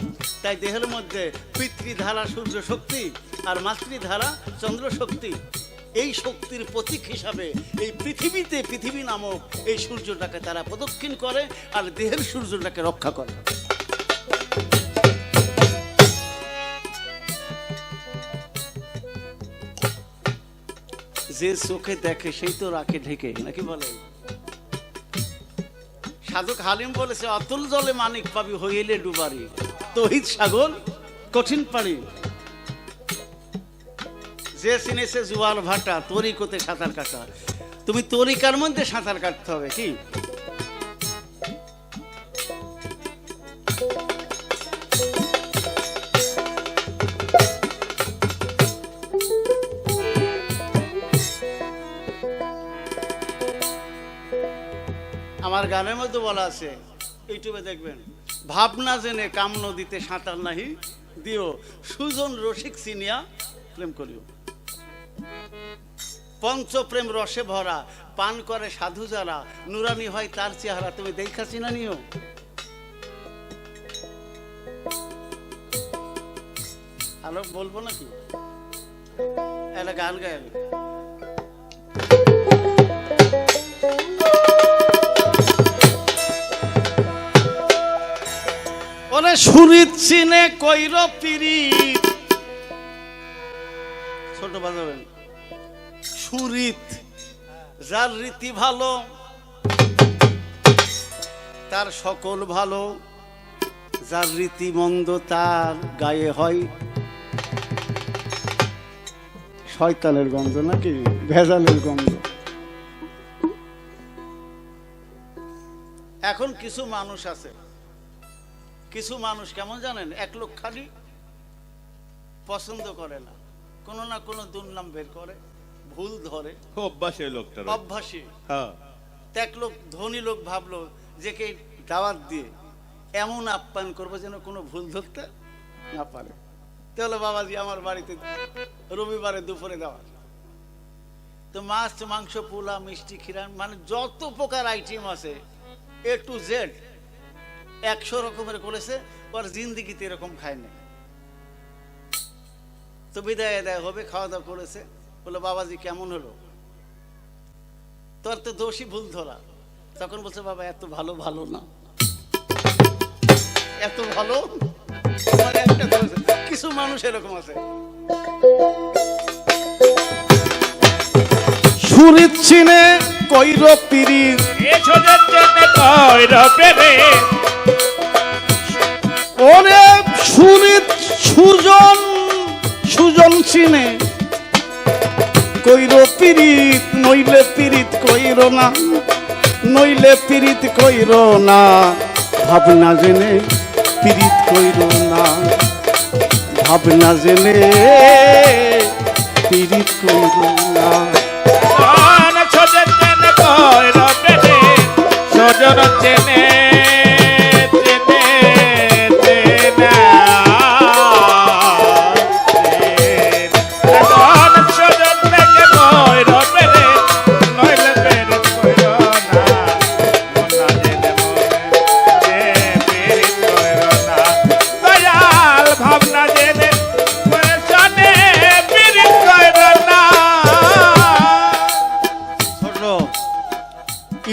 তাই দেহের মধ্যে পিতৃধারা সূর্য শক্তি আর মাতৃধারা চন্দ্র শক্তি। এই শক্তির প্রতীক হিসাবে এই পৃথিবীতে পৃথিবী নামক এই সূর্যটাকে তারা প্রদক্ষিণ করে আর দেহের সূর্যটাকে রক্ষা করে। যে চোখে দেখে সেই তো রাখে ঢেকে, নাকি বলেন? সাধক হালিম বলেছে অতুল জলে মানিক পাবি হইলে ডুবারি, তহিত সাগর কঠিন পারি। যে চিনেছে জোয়ার ভাটা তরিকতে সাঁতার কাটা, তুমি তরিকার মধ্যে সাঁতার কাটতে হবে। কি আমার গানের মধ্যে বলা আছে, ইউটিউবে দেখবেন, ভাবনা জেনে কাম নদীতে সাঁতার নাহি দিও, সুজন রসিক চিনিয়া প্রেম করিও। পঞ্চপ্রেম রসে ভরা পান করে সাধু যারা, নুরানি হয় তার চেহারা তুমি দেখা চিনা নিও। ভালো বলবো নাকি? একটা গান গাই আমি। ওরে সুরিত চিনে কইর পিরিত, ছোট বাজাবেন। সুরিত যার রীতি ভালো তার সকল ভালো, যার রীতি মন্দ তার গায়ে হয় শয়তানের গন্ধ নাকি ভেজালের গন্ধ। এখন কিছু মানুষ আছে, কিছু মানুষ কেমন জানেন, এক লোক খালি পছন্দ করে না, কোনো না কোনো দুর্নাম বের করে, ভুল ধরে, অভ্যাস এই লোকটার। অভ্যাসী। হ্যাঁ, এক লোক ধনী লোক ভাবলো যে কে দাওয়াত দিয়ে এমন আপ্যায়ন করবো যেন কোনো ভুল ধরতে না পারে। তাহলে বাবাজি আমার বাড়িতে রবিবারে দুপুরে দাওয়াত, তো মাছ মাংস পোলা মিষ্টি খিরান মানে যত প্রকার আইটেম আছে A to Z 100 রকমের করেছে, ওর জিন্দিগিতে এরকম খায় না। তো বিদায় আদায় হবে, খাওয়া দাওয়া করেছে, বলে বাবাজি কেমন হলো, তোর তো দোষী ভুল ধরা। তখন বলছে বাবা এত ভালো ভালো না, এত ভালো আমার একটা দোষ। কিছু মানুষ এরকম আছে। সুরিত চিনে কইর পিরিত, ওরে সুরিত সুজন, সুজন চিনে কইর পিরিত, নইলে পিরিত কইর না, নইলে পিরিত কইর না, ভাবনা জেনে পিরিত কইর না, ভাবনা জেনে পিরিত কইর না। সজন চেনে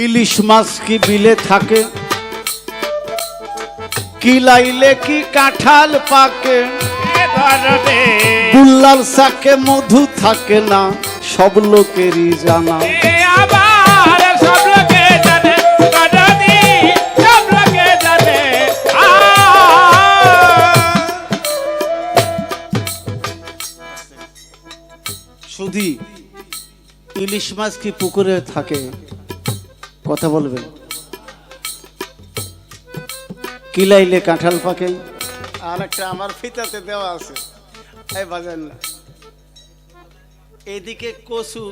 ইলিশ মাছ কি বিলে থাকে, কি লাইলে কি কাঁঠাল পাকে, বুল্লার সাকে মধু থাকে না, সব লোকেরই জানা। শুধু ইলিশ মাছ কি পুকুরে থাকে, কথা বলবেন, কিলাইলে কাঁঠাল পাকে। আর একটা আমার ফিতাতে দেওয়া আছে, এই বাজার না, এইদিকে কচু,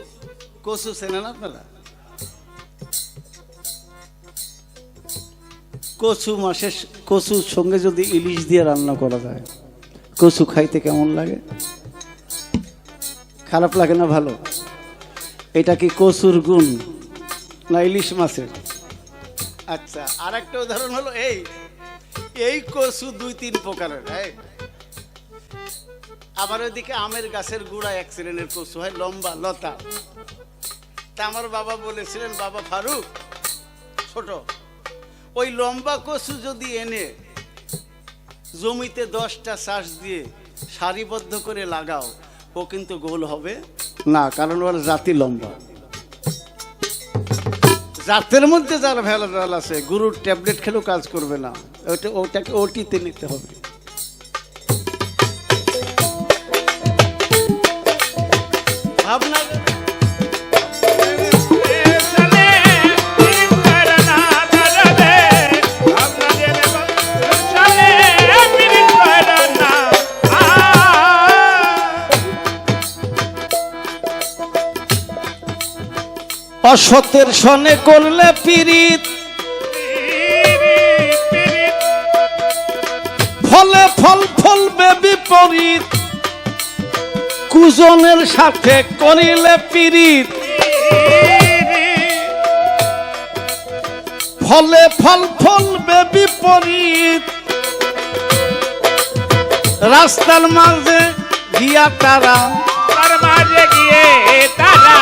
কচু চেনেন আপনারা? কচু মাসের কচুর সঙ্গে যদি ইলিশ দিয়ে রান্না করা যায়, কচু খাইতে কেমন লাগে? খারাপ লাগে না? ভালো। এটা কি কচুর গুণ না ইলিশ মাছের? আচ্ছা, আর একটা উদাহরণ হলো এই, এই কচু 2-3 প্রকারের। আবার ওইদিকে আমের গাছের গুড়া এক শ্রেণীর কচু হয়, লম্বা লতা। তা আমার বাবা বলেছিলেন, বাবা ফারুক ছোট, ওই লম্বা কচু যদি এনে জমিতে 10টা চাষ দিয়ে সারিবদ্ধ করে লাগাও, ও কিন্তু গোল হবে না, কারণ ওর জাতি লম্বা। জাতের মধ্যে যার ভেজাল আছে, গুরুর ট্যাবলেট খেলেও কাজ করবে না, ওটাকে ওটিতে নিতে হবে। ভাবনা অসতের সনে করলে পিরিত, ফলে ফল ফলবে বিপরীত, কুজনের সাথে করিলে পিরিত, ফলে ফল ফলবে বিপরীত, রাস্তার মাঝে গিয়া তারা, তার মাঝে গিয়ে তারা,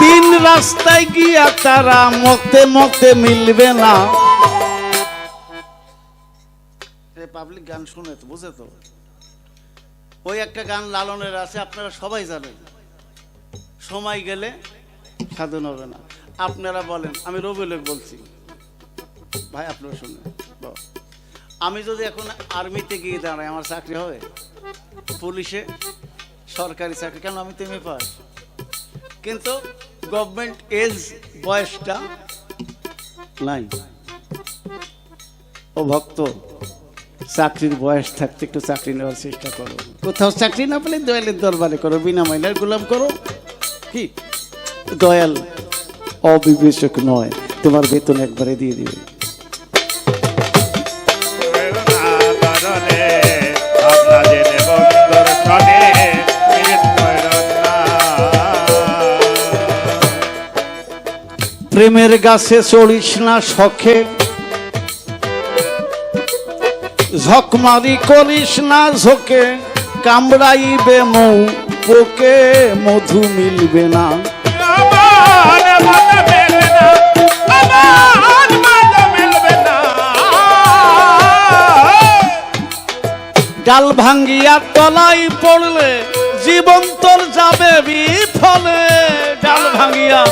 তিন রাস্তায় গিয়া তারা, মতে মতে মিলবে না। পাবলিক গান শুনে তো, বুঝে তো, ওই একটা গান লালনের আছে, আপনারা সবাই জানেন, সময় গেলে সাধন হবে না। আপনারা বলেন, আমি রবিউল বলছি ভাই, আপনারা শুনে, আমি যদি এখন আর্মিতে গিয়ে দাঁড়াই, আমার চাকরি হবে? পুলিশে, সরকারি চাকরি, কেন আমি তো এমএ পাস, কিন্তু গভর্নমেন্ট এজ বয়সটা নাই। ও ভক্ত, চাকরির বয়স থাকতে একটু চাকরি নেওয়ার চেষ্টা করো। কোথাও চাকরি না পেলে দয়ালের দরবারে করো, বিনা মাইনার গোলাম করো। কি দয়াল অবিবেচক নয়, তোমার বেতন একবারে দিয়ে দিবে। প্রেমের গাছে চড়িস না শখে, ঝকমারি করিস না ঝোঁকে, কামড়াইবে মৌ পোকে, মধু মিলবে না। ডাল ভাঙ্গিয়া তলায় পড়লে জীবন তোর যাবে বিফলে। ডাল ভাঙ্গিয়া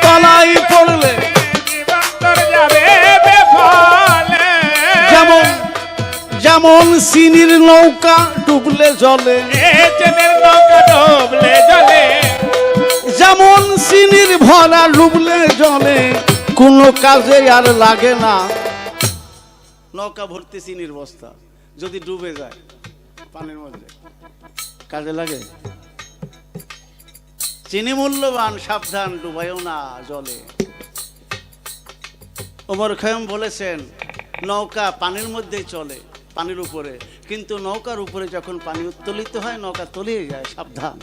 তলায় পড়লে জীবন তোর যাবে বিফলে। যেমন যেমন চিনির নৌকা ডুবলে জলে, চিনির নৌকা ডুবলে জলে, যেমন চিনির ভরা ডুবলে জলে, কোনো কাজে আর লাগে না। নৌকা ভর্তি চিনির বস্তা যদি ডুবে যায় পানির মধ্যে, কাজে লাগে? চিনি মূল্যবান, সাবধান, ডুবাইও না জলে। ওমর খৈয়ম বলেছেন, নৌকা পানির মধ্যেই চলে, পানির উপরে, কিন্তু নৌকার উপরে যখন পানি উত্তোলিত হয় নৌকা তলিয়ে যায়, সাবধান।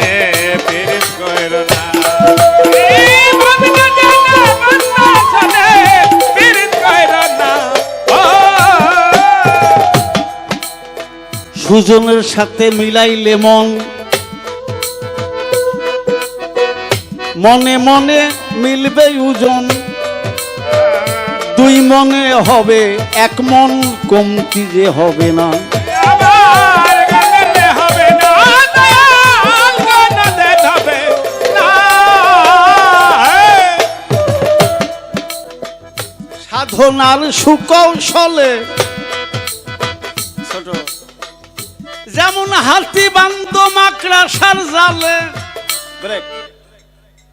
প্রেম কইর না, সুজনের সাথে মিলাইলে মন, মনে মনে মিলবে ওজন, দুই মনে হবে এক মন, কমতি যে হবে না। সাধনার সুকৌশলে ছোট, যেমন হাতি বান্ধ মাকড়াসার জালে। ব্রেক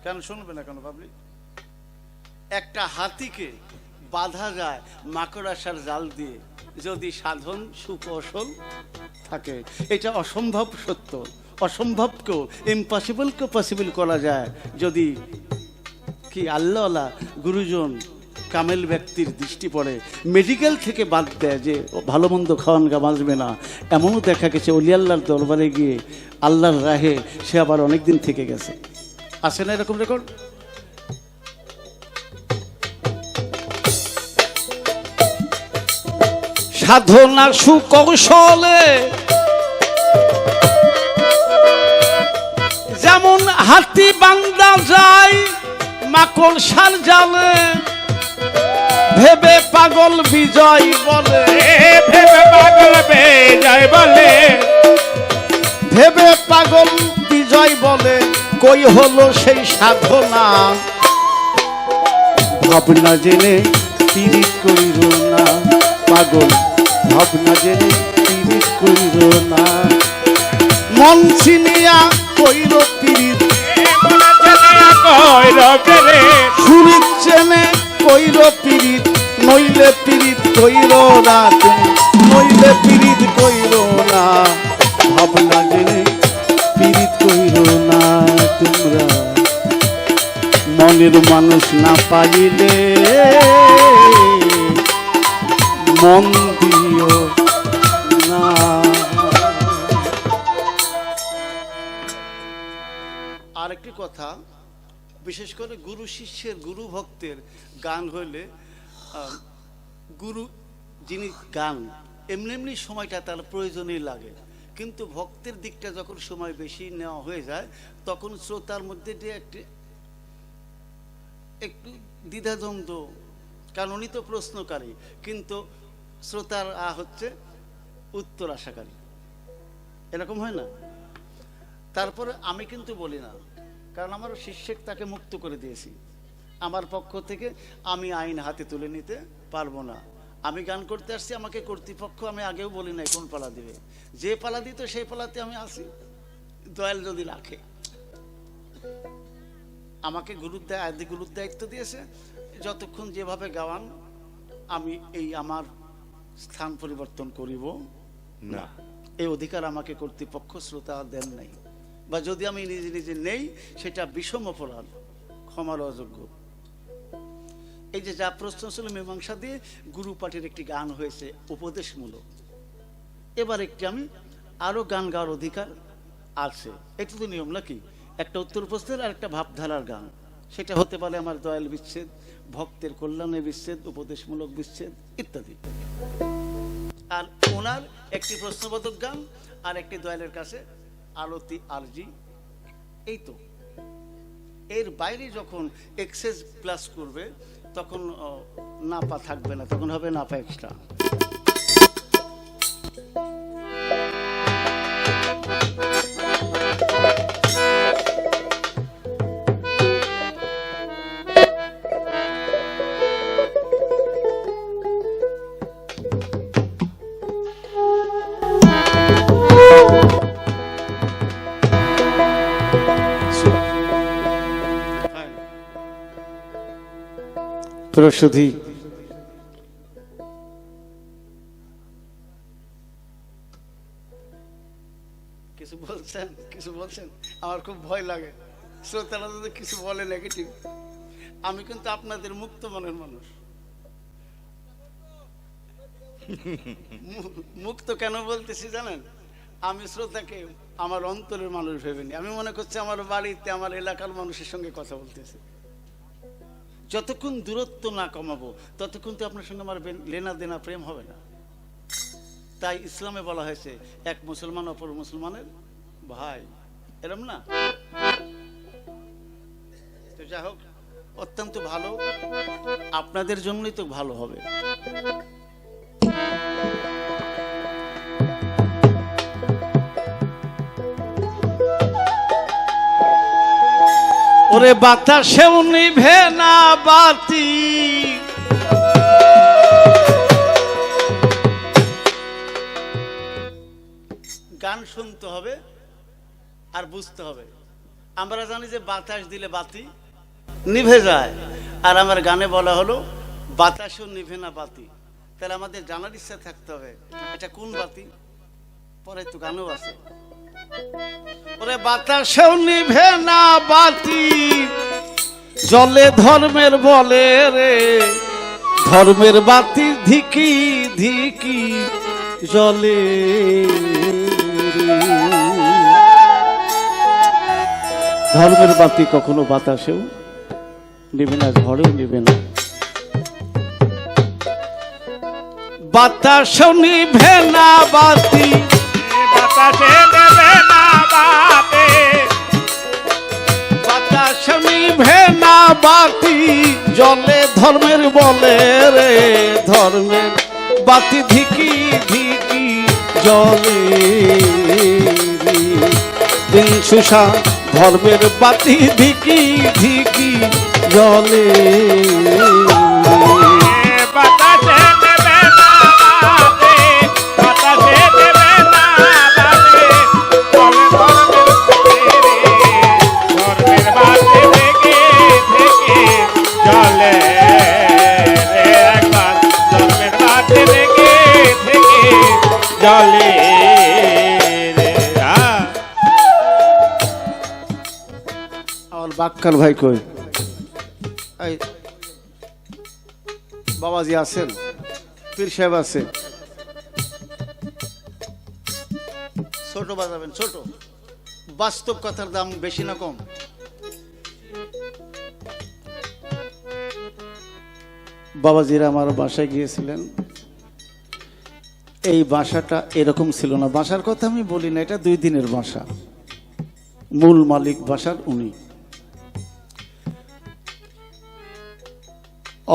কেন শুনবে না কেন পাবলিক? একটা হাতিকে বাঁধা যায় মাকড়াসার জাল দিয়ে, যদি সাধন সুকৌশল থাকে। এটা অসম্ভব সত্য, অসম্ভবকেও, ইম্পসিবলকে পসিবল করা যায় যদি কি আল্লাহওয়ালা গুরুজন কামেল ব্যক্তির দৃষ্টি পড়ে, মেডিকেল থেকে বাদ দেয় যে ভালো মন্দ খাওয়ান গা বাঁচবে না। এমনও দেখা গেছে অলি আল্লাহর দরবারে গিয়ে আল্লাহর রাহে সে আবার অনেক দিন থেকে গেছে। আছে না এরকম রেকর্ড? সাধনা সুকৌশলে যেমন হাতি বান্দা যায় মাকড়সার জালে, ভেবে পাগল বিজয় বলে, ভেবে পাগল বিজয় বলে, ভেবে পাগল বিজয় বলে, কই হলো সেই সাধনা? ভাবনা জেনে পীড়িত কইর না পাগল, ভাবনা জেনে পীড়িত কইর না। মন চিনিয়া কইর পীড়িত, সুরিত চেনে কইর পীড়িত, নইলে পীড়িত কইর না, নইলে পীড়িত কইর না। ভাবনা জেনে পীড়িত কইর না তোমরা, মনের মানুষ না পাইলে মন দিও না। আরেকটি কথা, বিশেষ করে গুরু শিষ্যের, গুরু ভক্তের গান হইলে গুরু যিনি গান এমনি এমনি সময়টা তার প্রয়োজনই লাগে, কিন্তু ভক্তের দিকটা যখন সময় বেশি নেওয়া হয়ে যায় তখন শ্রোতার মধ্যে যে একটু দ্বিধাদ্বন্দ্ব, কারণ উনি তো প্রশ্নকারী কিন্তু শ্রোতার হচ্ছে উত্তর আশাকারী, এরকম হয় না? তারপরে আমি কিন্তু বলি না, কারণ আমার শিষ্যক তাকে মুক্ত করে দিয়েছি। আমার পক্ষ থেকে আমি আইন হাতে তুলে নিতে পারবো না। আমি গান করতে আসছি, আমাকে কর্তৃপক্ষ, আমি আগেও বলি নাই কোন পালা দিবে, যে পালা দিত সেই পালাতে আমি আসি, দয়াল যদি রাখে। আমাকে গুরুর দায়িত্ব দিয়েছে, যতক্ষণ যেভাবে গাওয়ান আমি এই আমার স্থান পরিবর্তন করিব না, এই অধিকার আমাকে কর্তৃপক্ষ শ্রোতা দেন নাই, বা যদি আমি নিজে নিজে নেই সেটা বিষম অপরাধ, ক্ষমার অযোগ্য। এই যে যা প্রশ্ন ছিল মীমাংসা দিয়ে গুরু পাঠের একটি গান হয়েছে উপদেশমূলক। এবার একটি আমি আরো গান গাওয়ার অধিকার আছে, এটা তো নিয়ম নাকি? একটা উত্তর প্রশ্নের আর একটা ভাবধারার গান, সেটা হতে পারে আমার দয়াল বিচ্ছেদ, ভক্তের কল্যাণে বিচ্ছেদ, উপদেশমূলক বিচ্ছেদ ইত্যাদি। আর ওনার একটি প্রশ্নবোধক গান আর একটি দয়ালের কাছে আরতি আরজি, এই তো। এর বাইরে যখন এক্সেস প্লাস করবে তখন নাপা থাকবে না, তখন হবে নাপা এক্সট্রা। প্রসুধি কিছু বলছেন, আমার খুব ভয় লাগে শ্রোতারা যদি কিছু বলে নেগেটিভ। আমি কিন্তু আপনাদের মুক্ত মনের মানুষ। মুক্ত কেন বলতেছি জানেন? আমি শ্রোতাকে আমার অন্তরের মানুষ ভেবেনি, আমি মনে করছি আমার বাড়িতে আমার এলাকার মানুষের সঙ্গে কথা বলতেছি। যতক্ষণ দূরত্ব না কমাবো ততক্ষণ তো আপনার সঙ্গে আমার লেনা দেনা প্রেম হবে না। তাই ইসলামে বলা হয়েছে এক মুসলমান অপর মুসলমানের ভাই, এরম না? তো যাই হোক, অত্যন্ত ভালো, আপনাদের জন্যই তো ভালো হবে। ওরে বাতাসেও নিভে না বাতি, গান শুনতে হবে আর বুঝতে হবে। আমরা জানি যে বাতাস দিলে বাতি নিভে যায়, আর আমার গানে বলা হলো বাতাসেও নিভে না বাতি। তাহলে আমাদের জানার ইচ্ছা থাকতে হবে এটা কোন বাতি, পরে তো গানও আছে। ওরে বাতাসেও নিভে না বাতি, জলে ধর্মের বলে রে, ধর্মের বাতি ধিকি ধিকি জলে। ধর্মের বাতি কখনো বাতাসেও নিবে না, ঝড়েও নিবে না। বাতাসেও নিভে না বাতি, বাতাসে দেবে না বাতে, বাতাসে নিভে না বাতি, জলে ধর্মের বলে রে, ধর্মের বাতি ধিকি ধিকি জলে। দিন সুষা ধর্মের বাতি ধিকি ধিকি জলে। বাতাসে দেবে না বাতে, বাতাসে দেবে না বাতে, চলে ধর্মের পথে রে, ধর্মের বাতে থেকে থেকে চলে রে, একবার ধর্মের বাতে থেকে থেকে চলে রে। আমার বাক্কার ভাই কই? এই বাবাজি আছেন, পীর সাহেব আছেন, ছোট বাজাবেন, ছোট। বাস্তব কথার দাম বেশি না কম? বাবাজিরা আমার বাসায় গিয়েছিলেন। এই বাসাটা এরকম ছিল না। বাসার কথা আমি বলি না, এটা 2 দিনের বাসা। মূল মালিক বাসার উনি।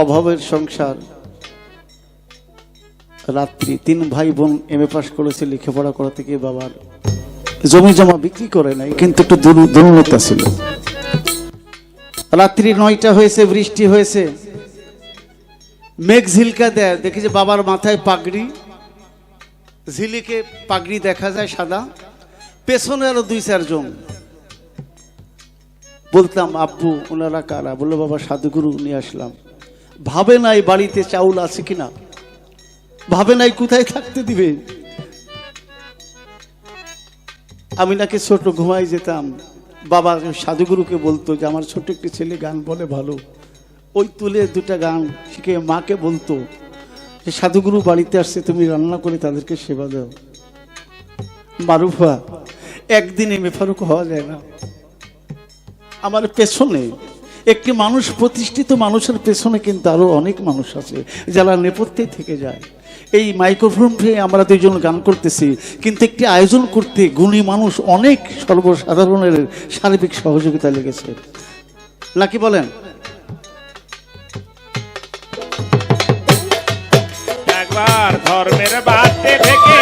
অভাবের সংসার। রাত্রি 3 ভাই বোন এমএ পাস করেছে, লেখাপড়া করা থেকে বাবার জমি জমা বিক্রি করে নাই, কিন্তু একটু দুর্নীতি ছিল। রাত্রি 9টা হয়েছে, বৃষ্টি হয়েছে, মেঘ ঝিলকা দেয়, দেখি যে বাবার মাথায় পাগড়ি, ঝিলিকে পাগড়ি দেখা যায় সাদা, পেছনে আরো 2-4 জন। বলতাম আব্বু ওনারা কারা? বললো বাবা সাধুগুরু নিয়ে আসলাম। ভাবে নাই বাড়িতে চাউল আছে কিনা, ভাবে নাই কোথায় থাকতে দিবে। আমি নাকি ছোট ঘুমাই যেতাম, বাবা সাধুগুরুকে বলতো যে আমার ছোট একটি ছেলে গান বলে ভালো, ওই তুলে 2টা গান শিখে মাকে বলতো যে সাধুগুরু বাড়িতে আসছে, তুমি রান্না করে তাদেরকে সেবা দাও। মারুফা, একদিনে মেফারুক হওয়া যায় না। আমার পেছনে একটি মানুষ, প্রতিষ্ঠিত মানুষের পেছনে কিন্তু আরো অনেক মানুষ আছে যারা নেপথ্যে থেকে যায়। এই মাইক্রোফোন পেয়ে আমরা 2 জন গান করতেছি, কিন্তু একটি আয়োজন করতে গুণী মানুষ অনেক সর্বসাধারণের সার্বিক সহযোগিতা লেগেছে, নাকি বলেন? একবার ধর্মের বাতে থেকে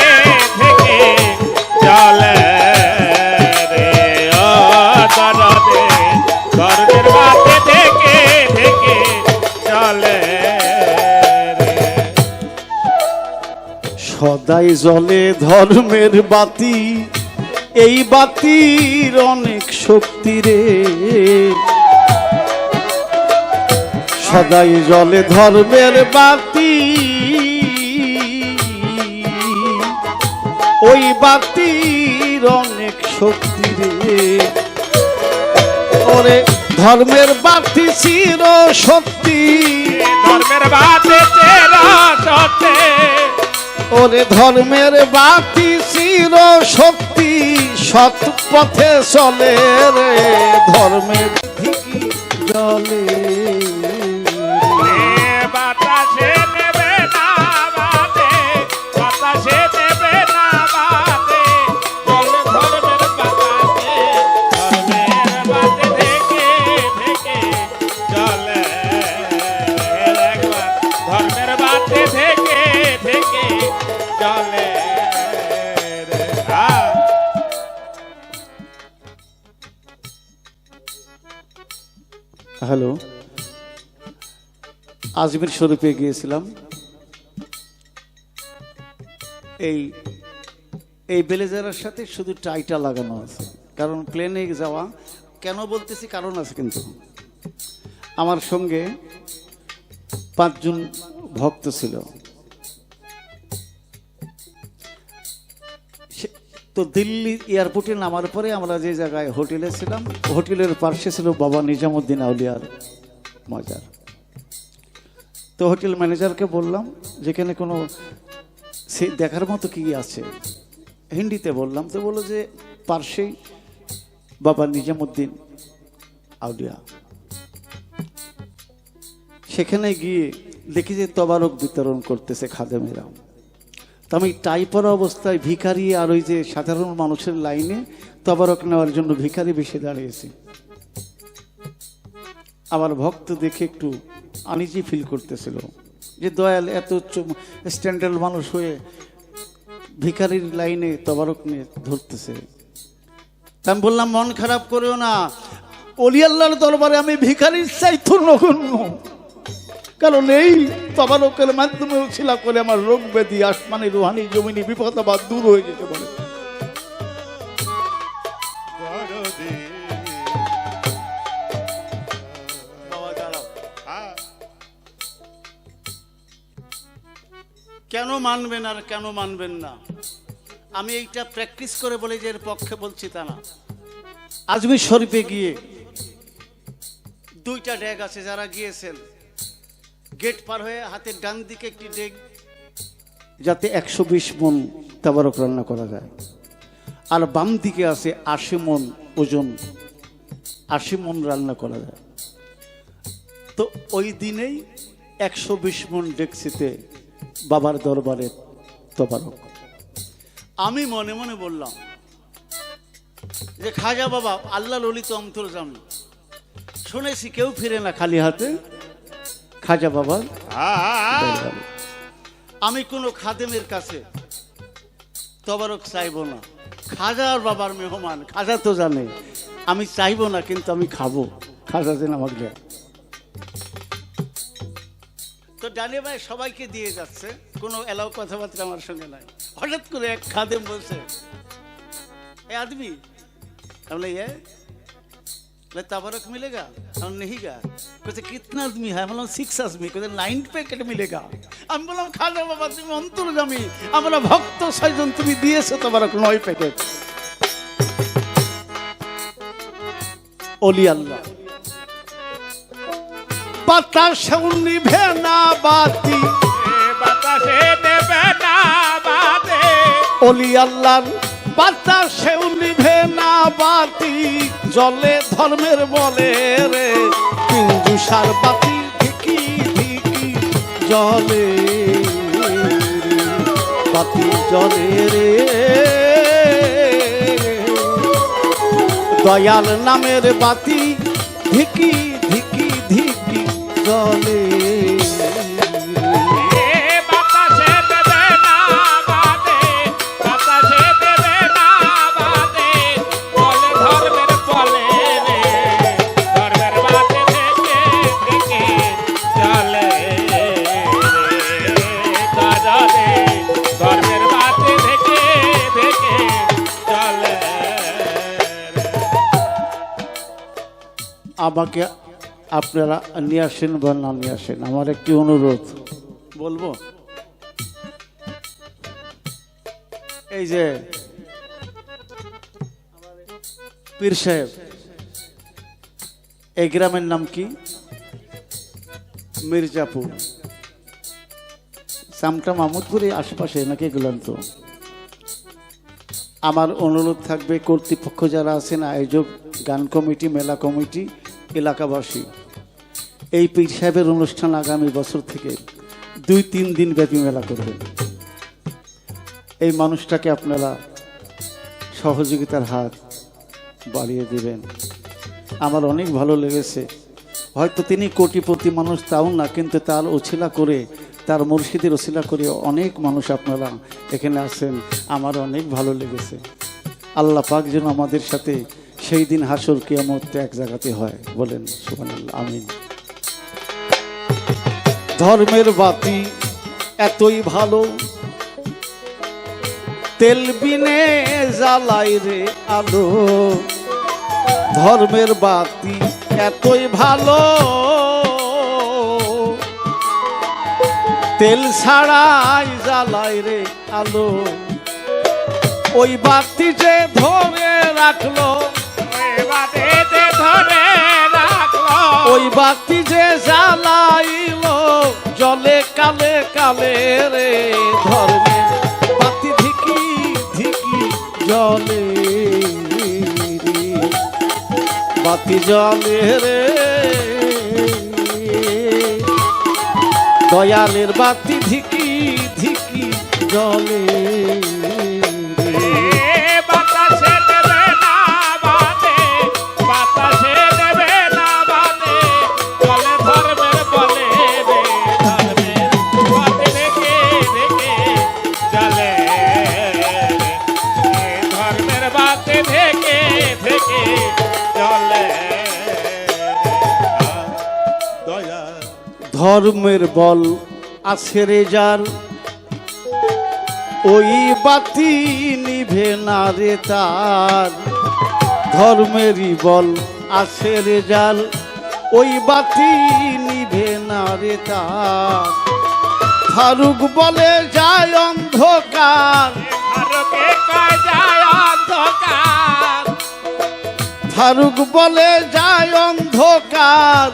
থেকে চলে রে ও দরদে, ধর্মের বাতে থেকে থেকে চলে রে। সদাই জলে ধর্মের বাতি, এই বাতির অনেক শক্তি রে। সদাই জলে ধর্মের বাতি, ওই বাতির অনেক শক্তি রে। ওরে ধর্মের বাতি চির সত্যি, ধর্মের বাতে চেরা সত্যি, ওরে ধর্মের বাতি চির শক্তি, সৎ পথে চলে রে। ধর্মের ধিকি জলে বাতাসে নেবে না বাদে, বাতাসে নেবে না বাদে, চলে ধর্মের বাতাসে, ধর্মের বাতে থেকে থেকে চলে। একবার ধর্মের বাতে থেকে থেকে চলে রে। হ্যালো, আজমির শরীফে গিয়েছিলাম। এই এই ব্লেজারের সাথে শুধু টাইটা লাগানো আছে, কারণ প্লেনে যাওয়া। কেন বলতেছি? কারণ আছে। কিন্তু আমার সঙ্গে 5 জন ভক্ত ছিল। তো দিল্লি এয়ারপোর্টে নামার পরে আমরা যে জায়গায় হোটেলে ছিলাম, হোটেলের পাশে ছিল বাবা নিজামুদ্দিন আউলিয়ার মাজার। তো হোটেল ম্যানেজারকে বললাম যেখানে কোনো দেখার মতো কি আছে, হিন্দিতে বললাম। তো বললো যে পার্শ্বেই বাবা নিজামুদ্দিন আউলিয়া। সেখানে গিয়ে দেখি যে তবারক বিতরণ করতেছে খাদেমেরা। তো আমি টাই পরা অবস্থায় ভিখারি আর ওই যে সাধারণ মানুষের লাইনে তবারক নেওয়ার জন্য ভিখারি বেশি দাঁড়িয়েছি। আমার ভক্ত দেখে একটু আনইজি ফিল করতেছিল যে দয়াল এত স্ট্যান্ডার্ড মানুষ হয়ে ভিখারির লাইনে তবারক নিয়ে ধরতেছে। আমি বললাম মন খারাপ করেও না, অলি আল্লাহর দরবারে আমি ভিখারির চাইতো নগণ্য, কারণ এই তবারকের মাধ্যমে উছিলা করে আমার রোগ ব্যাধি, আসমানি রুহানি জমিনি বিপদ আবার দূর হয়ে যেতে পারে। কেন মানবেন আর কেন মানবেন না? আমি এইটা প্র্যাকটিস করে বলে যে এর পক্ষে বলছি তা না। আজমির শরীফে গিয়ে 2টা ডেগ আছে, যারা গিয়েছেন গেট পার হয়ে হাতের ডান দিকে একটি ডেগ, যাতে 120 মণ তাবারক রান্না করা যায়, আর বাম দিকে আছে 80 মণ ওজন, 80 মণ রান্না করা যায়। তো ওই দিনেই 120 মণ ডেকসিতে বাবার দরবারে তবারক। আমি মনে মনে বললাম যে খাজা বাবা আল্লাহ ললিত অন্তর্যামী, শুনেছি কেউ ফিরে না খালি হাতে খাজা বাবার দরবারে। আমি কোনো খাদেমের কাছে তবারক চাইবো না, খাজার বাবার মেহমান, খাজা তো জানে আমি চাইবো না, কিন্তু আমি খাবো, খাজা যেন আমাকে দেয়। তো ডানে ভাই সবাইকে দিয়ে যাচ্ছে, কোনো এলাও কথাবার্তা আমার সঙ্গে নাই। হঠাৎ করে এক খাদেম বলছে, এ আদমি हमने ये बोले तबारक मिलेगा, हम नहीं गा। कहते कितना आदमी है, बोला 6 आदमी। कहते 9 पैकेट मिलेगा। আমি বললাম খাজা বাবা তুমি অন্তর্যামী, আমরা ভক্ত 6 জন, তুমি দিয়েছো তবারক 9 প্যাকেট। ওলি আল্লাহ বাতাসে নিভে না বাতি, বাতাসে নেবে না বাদে, ওলি আল্লাহর বাতাসে নিভে না বাতি, জলে ধর্মের বলে রে পিঞ্জুষার বাতি ধিকি ধিকি জলে, বাতি জলে রে দয়াল নামের বাতি ধিকি ধিকি ধিকি জলে। বাতাসে দেবে না বাদে, বাতাসে দেবে না বাদে, বলে ধর্মের বলে রে, ধর্মের বাতে থেকে থেকে চলে রে, কাজলে ধর্মের বাতে থেকে থেকে চলে রে। আমাকে আপনারা নিয়ে আসেন বা না নিয়ে আসেন, আমার একটি অনুরোধ বলবো। এই যে পীর সাহেব, এই গ্রামের নাম কি? মির্জাপুর। সামটা মাহমুদপুরে আশেপাশে নাকি এগুলান? তো আমার অনুরোধ থাকবে, কর্তৃপক্ষ যারা আছেন, আয়োজক, গান কমিটি, মেলা কমিটি, এলাকাবাসী, এই পীর সাহেবের অনুষ্ঠান আগামী বছর থেকে 2-3 দিন ব্যাপী মেলা করবেন। এই মানুষটাকে আপনারা সহযোগিতার হাত বাড়িয়ে দিবেন। আমার অনেক ভালো লেগেছে। হয়তো তিনি কোটিপতি মানুষ তাও না, কিন্তু তার ওছিলা করে, তার মুর্শিদের ওছিলা করে অনেক মানুষ আপনারা এখানে আছেন, আমার অনেক ভালো লেগেছে। আল্লাহ পাক যেন আমাদের সাথে সেই দিন হাসর কিয়ামত এক জায়গাতে হয়, বলেন সুবহানাল্লাহ, আমিন। ধর্মের বাতি এতই ভালো, তেল বিনে জ্বালাই রে আলো, ধর্মের বাতি এতই ভালো, তেল ছাড়াই জ্বালাই রে আলো, ওই বাতি যে ধরে রাখলো, ওই বাতিতে ধরে রাখলো, ওই বাতি যে জ্বালাইলো, জলে কালে কালে রে, ধর্মের বাতি ধিকি ধিকি জলে রে, বাতি জলে রে, দয়ালের বাতি ধিকি ধিকি জলে রে। বাতাসে দেবে না বাদে, বাতাসে দেবে না বাদে, চলে ধর্মের বলে রে, ধর্মের বাতে দেখে দেখে চলে রে, ধর্মের বাতে থেকে থেকে চলে রে। দয়া ধর্মের বল আছে রে যার, ওই বাতি নিভে না রে তার, ধর্মেরই বল আছে রে যার, ওই বাতি নিভে না রে তার, ফারুক বলে যায় অন্ধকার, ফারুকে কয় যায় অন্ধকার, ফারুক বলে যায় অন্ধকার,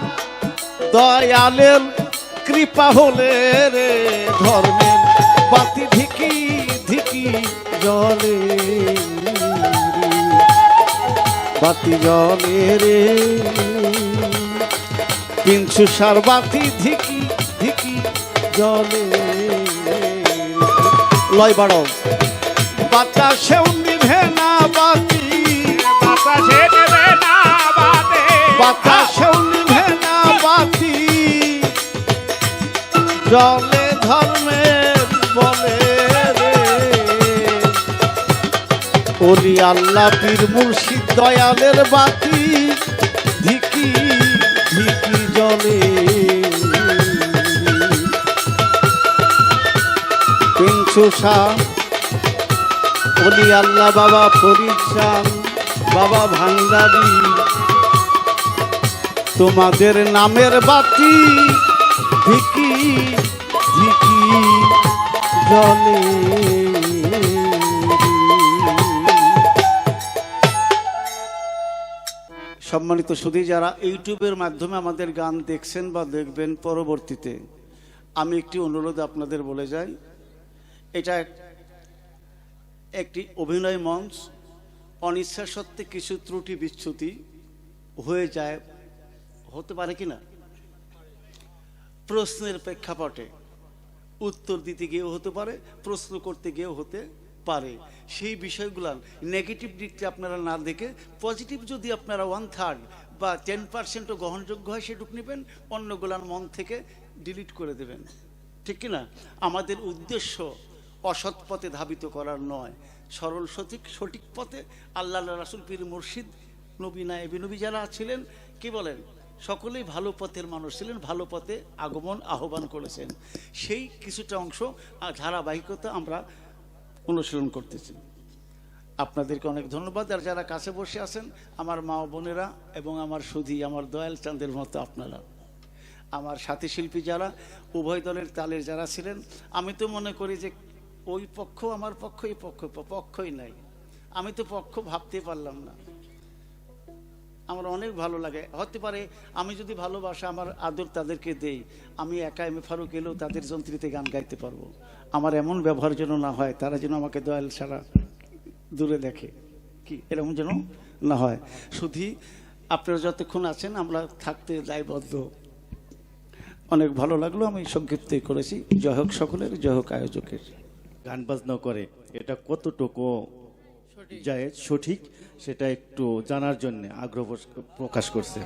দয়ালের কৃপা হলে রে, ধর্মের বাতি ধিকি ধিকি জলে রে, বাতি জলে রে, 300 বাতি ধিকি ধিকি জলে লয় বাড়াও বাতাসেও নিভে না বাতি বাতাসে নেবে না বাদে বাতাসেও নিভে না বাতি জলে ধর্মের বলে রে ওলি আল্লাহ পীর মুর্শিদ দয়ালের বাতি ধিকি ধিকি জলে পিঞ্চু শাহ ওলি আল্লাহ বাবা ফরিদ শাহ বাবা ভান্ডারী তোমাদের নামের বাতি ধিকি ধিকি জলে সম্মানিত সুধী, যারা ইউটিউবের মাধ্যমে আমাদের গান দেখছেন বা দেখবেন পরবর্তীতে, আমি একটি অনুরোধ আপনাদের বলে যাই, এটা একটি অভিনয় মঞ্চ। অনিচ্ছা সত্ত্বে কিছু ত্রুটি বিচ্যুতি হয়ে যায়, হতে পারে কিনা, প্রশ্নের প্রেক্ষাপটে উত্তর দিতে গিয়েও হতে পারে, প্রশ্ন করতে গিয়েও হতে পারে। সেই বিষয়গুলো নেগেটিভ দিকটা আপনারা না দেখে পজিটিভ যদি আপনারা 1/3 বা 10% গ্রহণযোগ্য হয় সেটুকু নেবেন, অন্যগুলার মন থেকে ডিলিট করে দেবেন, ঠিক কিনা? আমাদের উদ্দেশ্য অসৎ পথে ধাবিত করার নয়, সরল সঠিক পথে আল্লাহ রাসূল পীর মুর্শিদ নবী নায়েবে নবী যারা ছিলেন, কি বলেন, সকলেই ভালো পথের মানুষ ছিলেন, ভালো পথে আগমন আহ্বান করেছেন। সেই কিছুটা অংশ ধারাবাহিকতা আমরা অনুসরণ করতেছি। আপনাদেরকে অনেক ধন্যবাদ। আর যারা কাছে বসে আছেন, আমার মা বোনেরা এবং আমার সুধী, আমার দয়াল চাঁদের মতো আপনারা, আমার সাথী শিল্পী যারা, উভয় দলের তালের যারা ছিলেন, আমি তো মনে করি যে ওই পক্ষ আমার পক্ষ, এই পক্ষই নাই, আমি তো পক্ষ ভাবতে পারলাম না। আমার অনেক ভালো লাগে, হতে পারে আমি যদি ভালোবাসা আমার আদর তাদেরকে দেই, আমি একা এম এ ফারুক এলেও তাদের যন্ত্রীতে গান গাইতে পারবো। আমার এমন ব্যবহার যেন না হয় তারা যেন আমাকে দয়াল ছাড়া দূরে দেখে, কি এরকম যেন না হয়। শুধু আপনারা যতক্ষণ আছেন আমরা থাকতে দায়বদ্ধ। অনেক ভালো লাগলো, আমি সংক্ষিপ্তই করেছি। জয় হোক সকলের, জয় হোক আয়োজকের। গান বাজনা করে এটা কতটুকু জায়েজ সঠিক সেটা একটু জানার জন্য আগ্রহ প্রকাশ করছে।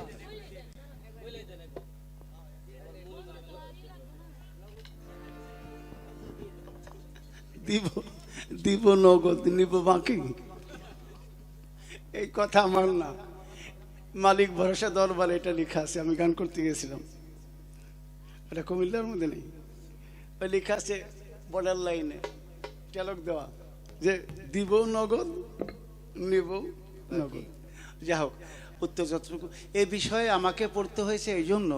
দিব নগদ, নিব বাকি, এই কথা আমার না, মালিক ভরসা দরবারে এটা লেখা আছে। আমি গান করতে গেছিলাম, এটা কুমিল্লার মধ্যে নেই, ওই লেখা আছে বর্ডার লাইনে চালক দেওয়া যে দিব নগদ, নিব নগদ। যা হোক, উত্তর যতটুকু এ বিষয়ে আমাকে পড়তে হয়েছে এই জন্য,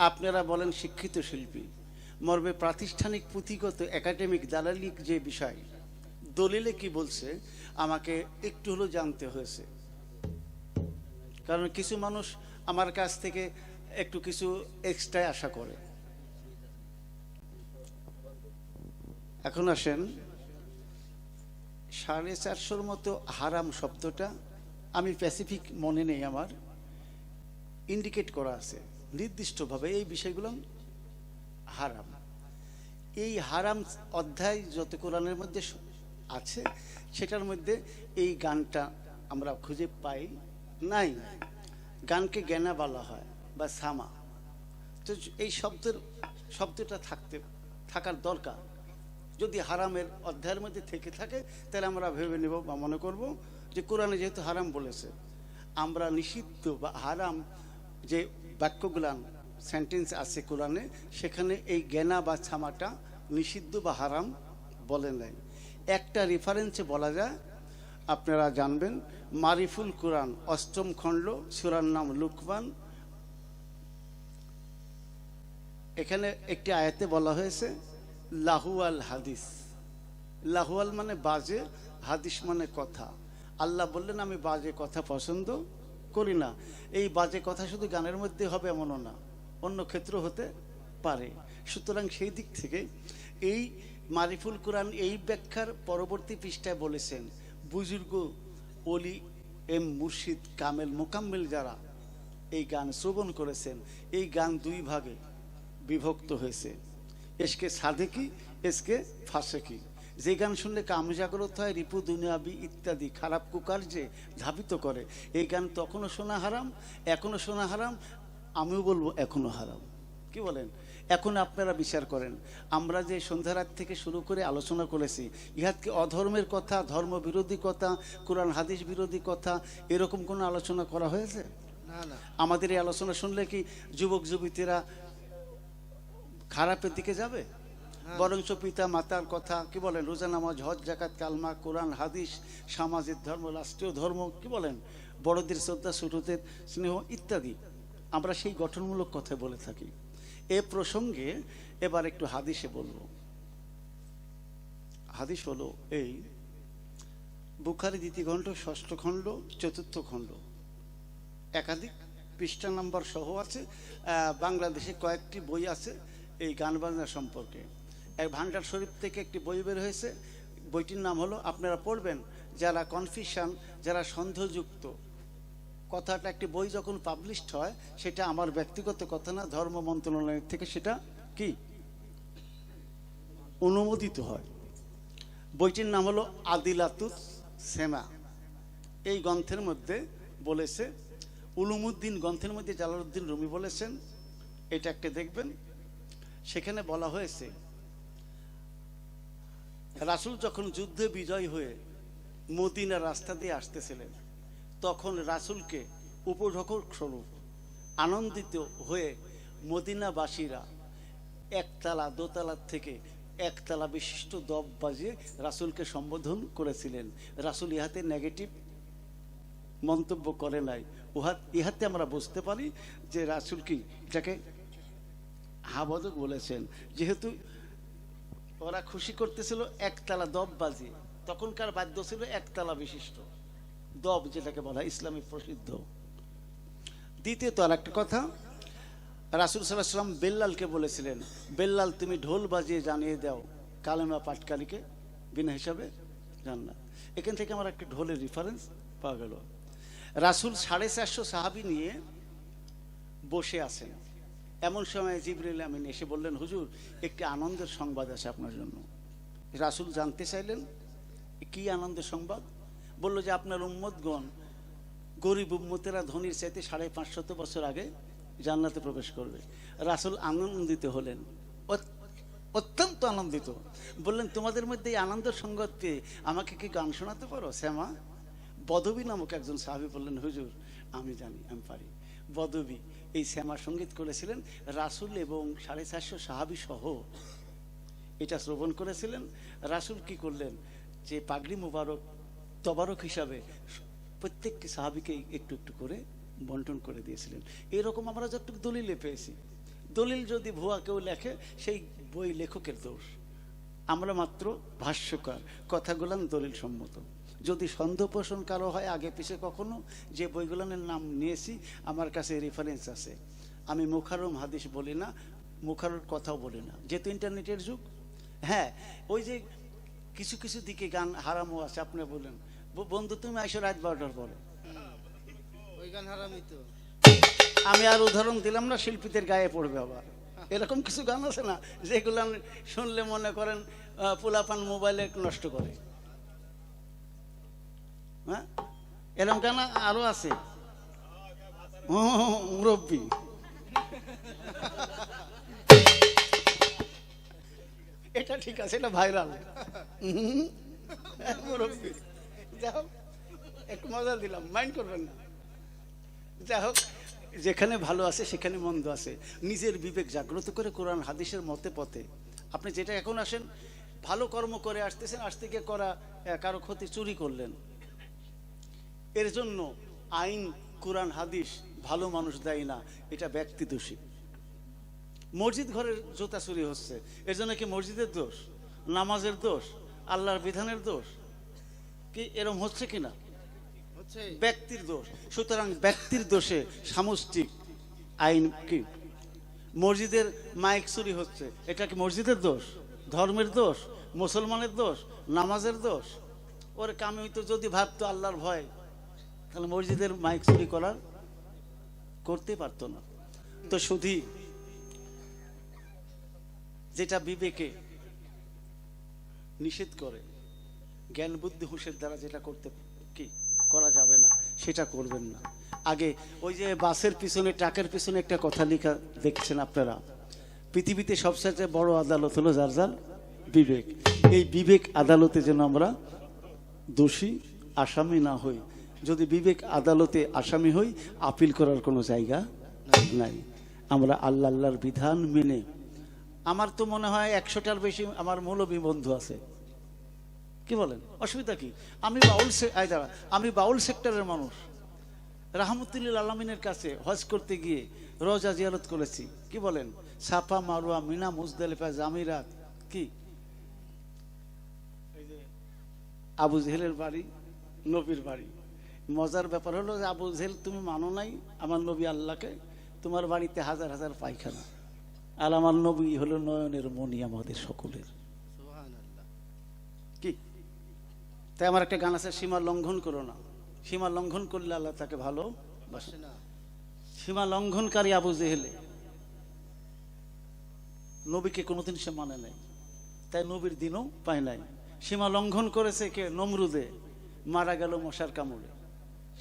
আপনারা বলেন শিক্ষিত শিল্পী, মর্মে প্রাতিষ্ঠানিক পুঁথিগত একাডেমিক দালালিক যে বিষয় দলিলে কি বলছে আমাকে একটু হলেও জানতে হয়েছে। কারণ কিছু মানুষ আমার কাছ থেকে একটু কিছু এক্সট্রা আশা করে। এখন আসেন, 450 মতো হারাম শব্দটা আমি স্পেসিফিক মনে নেই, আমার ইন্ডিকেট করা আছে নির্দিষ্টভাবে এই বিষয়গুলো হারাম। এই হারাম অধ্যায় যত কোরআনের মধ্যে আছে সেটার মধ্যে এই গানটা আমরা খুঁজে পাই নাই। গানকে জ্ঞানা বলা হয় বা সামা, তো এই শব্দটা থাকার দরকার। যদি হারামের অধ্যায়ের মধ্যে থেকে থাকে তাহলে আমরা ভেবে নেব বা মনে করব যে কোরআনে যেহেতু হারাম বলেছে, আমরা নিষিদ্ধ বা হারাম যে বাক্যগুলান সেন্টেন্স আছে কোরআনে, সেখানে এই জ্ঞানা বা ছামাটা নিষিদ্ধ বা হারাম বলে নাই। একটা রেফারেন্সে বলা যায়, আপনারা জানবেন, মারিফুল কোরআন 8ম খণ্ড, সূরার নাম লুকমান। এখানে একটি আয়াতে বলা হয়েছে লাহুয়াল হাদিস। লাহুয়াল মানে বাজে, হাদিস মানে কথা। আল্লাহ বললেন আমি বাজে কথা পছন্দ করি না। এই বাজে কথা শুধু গানের মধ্যে হবে এমনও না, অন্য ক্ষেত্র হতে পারে। সুতরাং সেই দিক থেকে এই মারিফুল কোরআন এই ব্যাখ্যার পরবর্তী পৃষ্ঠায় বলেছেন, বুজুর্গ ওলি এম মুর্শিদ কামেল মোকাম্মেল যারা এই গান শ্রবণ করেছেন, এই গান 2 ভাগে বিভক্ত হয়েছে, এসকে সাদেকি, এসকে ফাসেকি। যে গান শুনলে কাম জাগ্রত হয়, রিপু দুনিয়াবি ইত্যাদি খারাপ কুকার্যে ধাবিত করে, এই গান তখনও শোনা হারাম, এখনো শোনা হারাম, আমিও বলবো এখনো হারাম। কি বলেন? এখন আপনারা বিচার করেন, আমরা যে সন্ধ্যা রাত থেকে শুরু করে আলোচনা করেছি, ইহাতে অধর্মের কথা, ধর্ম বিরোধী কথা, কোরআন হাদিস বিরোধী কথা এরকম কোনো আলোচনা করা হয়েছে? না না, আমাদের এই আলোচনা শুনলে কি যুবক যুবতীরা খারাপের দিকে যাবে? বরঞ্চ পিতা মাতার কথা, কি বলেন, রোজা নামাজ, হজ জাকাত, কালমা, কোরআন হাদিস, সামাজিক ধর্ম, রাষ্ট্রীয় ধর্ম, কি বলেন, বড়দের শ্রদ্ধা, ছোটদের স্নেহ ইত্যাদি, আমরা সেই গঠনমূলক কথা বলে থাকি। এ প্রসঙ্গে এবার একটু হাদিসে বলবো। হাদিস হলো এই, বুখারী 2 খণ্ড 6 খণ্ড 4 খণ্ড, একাধিক পৃষ্ঠা নাম্বার সহ আছে। বাংলাদেশে কয়েকটি বই আছে এই গান বাজনা সম্পর্কে। এক ভান্ডার শরীফ থেকে একটি বই বের হয়েছে, বইটির নাম হলো, আপনারা পড়বেন যারা কনফিউশন, যারা সন্দেহযুক্ত, কথাটা, একটি বই যখন পাবলিশড হয় সেটা আমার ব্যক্তিগত কথা না, ধর্ম মন্ত্রণালয় থেকে সেটা কি অনুমোদিত হয়। বইটির নাম হলো আদিলাতুস সেমা। এই গ্রন্থের মধ্যে বলেছে, উলুমুদ্দিন গ্রন্থের মধ্যে জালালউদ্দিন রুমি বলেছেন, এটা একটা দেখবেন, সেখানে বলা হয়েছে রাসূল যখন যুদ্ধে বিজয় হয়ে মদিনার রাস্তা দিয়ে আসতেছিলেন, তখন রাসূলকে উপঢৌকন স্বরূপ আনন্দিত হয়ে মদিনাবাসীরা একতলা দোতলার থেকে একতলা বিশিষ্ট দব বাজিয়ে রাসূলকে সম্বোধন করেছিলেন। রাসূল ইহাতে নেগেটিভ মন্তব্য করে নাই। ইহাতে আমরা বুঝতে পারি যে রাসূল কি এটাকে হাবাদক বলেছেন, যেহেতু ওরা খুশি করতেছিল একতলা দব বাজিয়ে, তখনকার বাদ্য ছিল একতলা বিশিষ্ট দব, যেটাকে বলা ইসলামী প্রসিদ্ধ। দ্বিতীয়ত আর একটা কথা, রাসূল সাল্লাল্লাহু আলাইহি ওয়াসাল্লাম বেল্লালকে বলেছিলেন, বেল্লাল তুমি ঢোল বাজিয়ে জানিয়ে দাও কালেমা পাঠকারীকে বিনা হিসাবে জান্নাত। এখান থেকে আমার একটা ঢোলের রেফারেন্স পাওয়া গেল। রাসূল 450 সাহাবী নিয়ে বসে আছেন, এমন সময় জিবরিল আমিন এসে বললেন, হুজুর একটি আনন্দের সংবাদ আছে আপনার জন্য। রাসূল জানতে চাইলেন কি আনন্দের সংবাদ? বলল যে আপনার উম্মতগণ, গরিব উম্মতেরা ধনীর চাইতে 550 বছর আগে জান্নাতে প্রবেশ করবে। রাসূল আনন্দিত হলেন, অত্যন্ত আনন্দিত। বললেন, তোমাদের মধ্যে এই আনন্দের সংবাদ পেয়ে আমাকে কি গান শোনাতে পারো? শ্যামা বদবী নামক একজন সাহাবী বললেন, হুজুর আমি জানি, আমি পারি। বদবী এই শ্যামা সঙ্গীত করেছিলেন, রাসূল এবং 450 সাহাবী সহ এটা শ্রবণ করেছিলেন। রাসূল কি করলেন, যে পাগড়ি মুবারক তবারক হিসাবে প্রত্যেকটি সাহাবীকে একটু একটু করে বন্টন করে দিয়েছিলেন। এরকম আমরা যতটুকু দলিলে পেয়েছি, দলিল যদি ভুয়া কেউ লেখে সেই বই লেখকের দোষ, আমরা মাত্র ভাষ্যকার, কথাগুলো দলিল সম্মত। যদি সন্দেহ পোষণ কারো হয় আগে পিছে কখনো, যে বইগুলোর নাম নিয়েছি আমার কাছে রেফারেন্স আছে। আমি মুখারম হাদিস বলি না, মুখারর কথাও বলি না, যেহেতু ইন্টারনেটের যুগ। হ্যাঁ, ওই যে কিছু কিছু দিকে গান হারামও আছে। আপনি বলেন, বন্ধু তুমি আইসো রাত 12টার পরে, ওই গান হারামি তো। আমি আর উদাহরণ দিলাম না, শিল্পীদের গায়ে পড়বে আবার। এরকম কিছু গান আছে না যেগুলো শুনলে মনে করেন পোলাপান মোবাইলে নষ্ট করে। হ্যাঁ, এরকম গান আরো আছে, মুরব্বী। এটা ঠিক আছে, এটা ভাইরাল মুরব্বী। যাই হোক, একটু মজা দিলাম, মাইন্ড করবেন না। যাই হোক, যেখানে ভালো আছে সেখানে মন্দ আছে। নিজের বিবেক জাগ্রত করে কোরআন হাদিসের মতে পথে আপনি যেটা এখন আসেন, ভালো কর্ম করে আসতেছেন, আসতে গিয়ে করা কারো ক্ষতি, চুরি করলেন, এর জন্য আইন কোরআন হাদিস ভালো মানুষ দেয় না, এটা ব্যক্তি দোষী। মসজিদ ঘরের জুতা চুরি হচ্ছে, এর জন্য কি মসজিদের দোষ, নামাজের দোষ, আল্লাহর বিধানের দোষ? কি এরকম হচ্ছে কিনা? ব্যক্তির দোষ। সুতরাং ব্যক্তির দোষে সামষ্টিক আইন কি? মসজিদের মাইক চুরি হচ্ছে, এটা কি মসজিদের দোষ, ধর্মের দোষ, মুসলমানের দোষ, নামাজের দোষ? ওর কামে হইতো যদি ভাবতো আল্লাহর ভয়, তাহলে মসজিদের মাইক চুরি করতে পারতো না। তো শুধু যেটা বিবেকে নিষেধ করে, জ্ঞান বুদ্ধি হুঁশের দ্বারা যেটা করতে কি করা যাবে না সেটা করবেন না। আগে ওই যে বাসের পিছনে ট্রাকের পিছনে একটা কথা লেখা দেখছেন আপনারা, পৃথিবীতে সবচেয়ে বড় আদালত হলো যার যার বিবেক। এই বিবেক আদালতে যেন আমরা দোষী আসামি না হই। যদি বিবেক আদালতে আসামি হই, আপিল করার কোনো জায়গা নাই। আমরা আল্লাহর বিধান মেনে, আমার তো মনে হয় 100টার বেশি আমার মৌলবী বন্ধু আছে, কি বলেন? অসুবিধা কি? আমি বাউল সেক্টরের মানুষ। রাহমাতুল্লিল আলামিনের কাছে হজ করতে গিয়ে রোজা জিয়ারত করেছি, কি বলেন? সাফা, মারওয়া, মিনা, মুজদালিফা, জামিরাত, কি আবু জেহেলের বাড়ি, নবীর বাড়ি। মজার ব্যাপার হলো যে আবু জেহেল, তুমি মানো নাই আমার নবী আল্লাহকে, তোমার বাড়িতে হাজার হাজার পায়খানা, আর আমার নবী হলো নয়নের মণি আমাদের সকলের, সুবহানাল্লাহ। কি? তাই আমার একটা গান আছে, সীমা লঙ্ঘন করো না। সীমা লঙ্ঘন করলে আল্লাহ তাকে ভালো বাসে না। সীমা লঙ্ঘনকারী আবু জেহেলে নবীকে কোনোদিন সে মানে নাই, তাই নবীর দিনও পায় নাই। সীমা লঙ্ঘন করেছে কে? নমরুদে, মারা গেল মশার কামড়ে।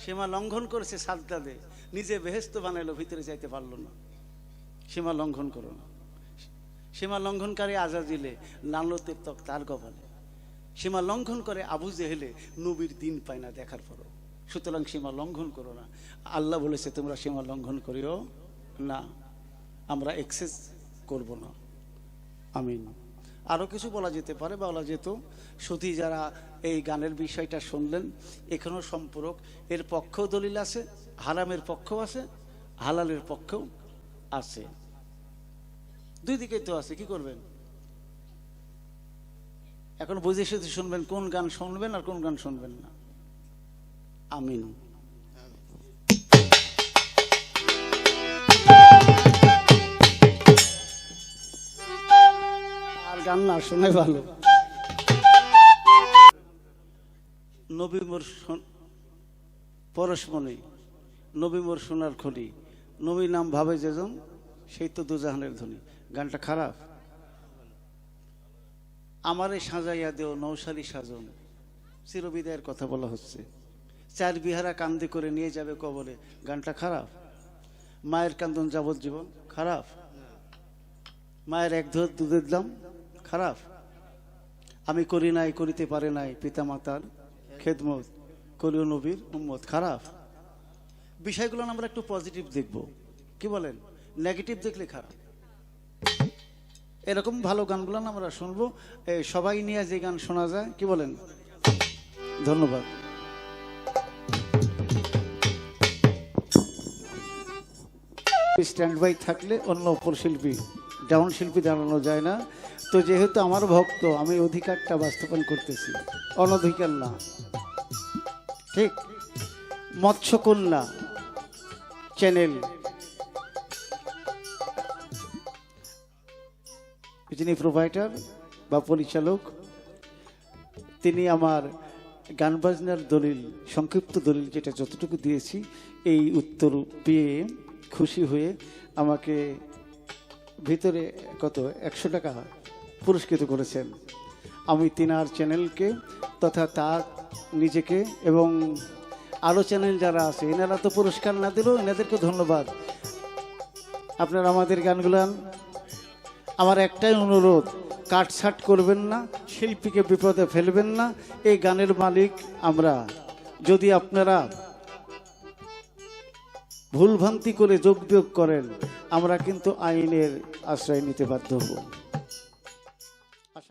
সীমা লঙ্ঘন করেছে সাদ্দাদে, নিজে বেহেস্ত বানাইলো, ভিতরে যাইতে পারলো না। সীমা লঙ্ঘন করো না। সীমা লঙ্ঘনকারী আজাজিলে, লালতের ত্বক তার কপালে। সীমা লঙ্ঘন করে আবু জেহেলে, নবীর দিন পায় না দেখার পরও। সুতরাং সীমা লঙ্ঘন করো না। আল্লাহ বলেছে তোমরা সীমা লঙ্ঘন করিও না, আমরা এক্সেস করব না। আমিন। আরও কিছু বলা যেতে পারে, বলা যেত। শুধু যারা এই গানের বিষয়টা শুনলেন, এখানেও সম্পূরক, এর পক্ষেও দলিল আছে, হারামের পক্ষও আছে, হালালের পক্ষেও আছে, দুই দিকেই তো আছে। কি করবেন এখন? বুঝে শুধু শুনবেন কোন গান শুনবেন আর কোন গান শুনবেন না। আমিন। আর গান না শোনাই ভালো। নবী মোর পরশমণি, নবী মোর সোনার খনি, নবী নাম ভাবে যেজন, সেই তো দুজাহানের ধনী। গানটা খারাপ? আমারে সাজাইয়া দেও নৌশালী সাজন, চিরবিদায়ের কথা বলা হচ্ছে। চার বিহারা কান্দে করে নিয়ে যাবে কবরে, গানটা খারাপ? মায়ের কান্দন যাবজ্জীবন, খারাপ? মায়ের এক ধর দুধের দাম, খারাপ? আমি করি নাই, করিতে পারে নাই পিতা মাতার খেদমত, করিও নবীর উম্মত, খারাপ? বিষয়গুলো আমরা একটু পজিটিভ দেখব, কি বলেন? নেগেটিভ দেখলে খারাপ। এরকম ভালো গানগুলো আমরা শুনবো, সবাই নিয়ে যে গান শোনা যায়, কি বলেন? ধন্যবাদ। স্ট্যান্ড বাই থাকলে অন্য অপর শিল্পী, ডাউন শিল্পী দাঁড়ানো যায় না। তো যেহেতু আমার ভক্ত, আমি অধিকারটা বাস্তবায়ন করতেছি, অনধিকার না, ঠিক? মৎস্যকন্যা চ্যানেল, যিনি প্রোভাইডার বা পরিচালক, তিনি আমার গান বাজনার দলিল, সংক্ষিপ্ত দলিল যেটা যতটুকু দিয়েছি, এই উত্তর পেয়ে খুশি হয়ে আমাকে ভিতরে কত 100 টাকা পুরস্কৃত করেছেন। আমি তিনার চ্যানেলকে তথা তার নিজেকে এবং আরও চ্যানেল যারা আছে, এনারা তো পুরস্কার না দিলেও এনাদেরকে ধন্যবাদ। আপনারা আমাদের গানগুলো, আমার একটাই অনুরোধ, কাটছাট করবেন না, শিল্পীকে বিপদে ফেলবেন না। এই গানের মালিক আমরা। যদি আপনারা ভুলভ্রান্তি করে যোগ বিয়োগ করেন, আমরা কিন্তু আইনের আশ্রয় নিতে বাধ্য হব।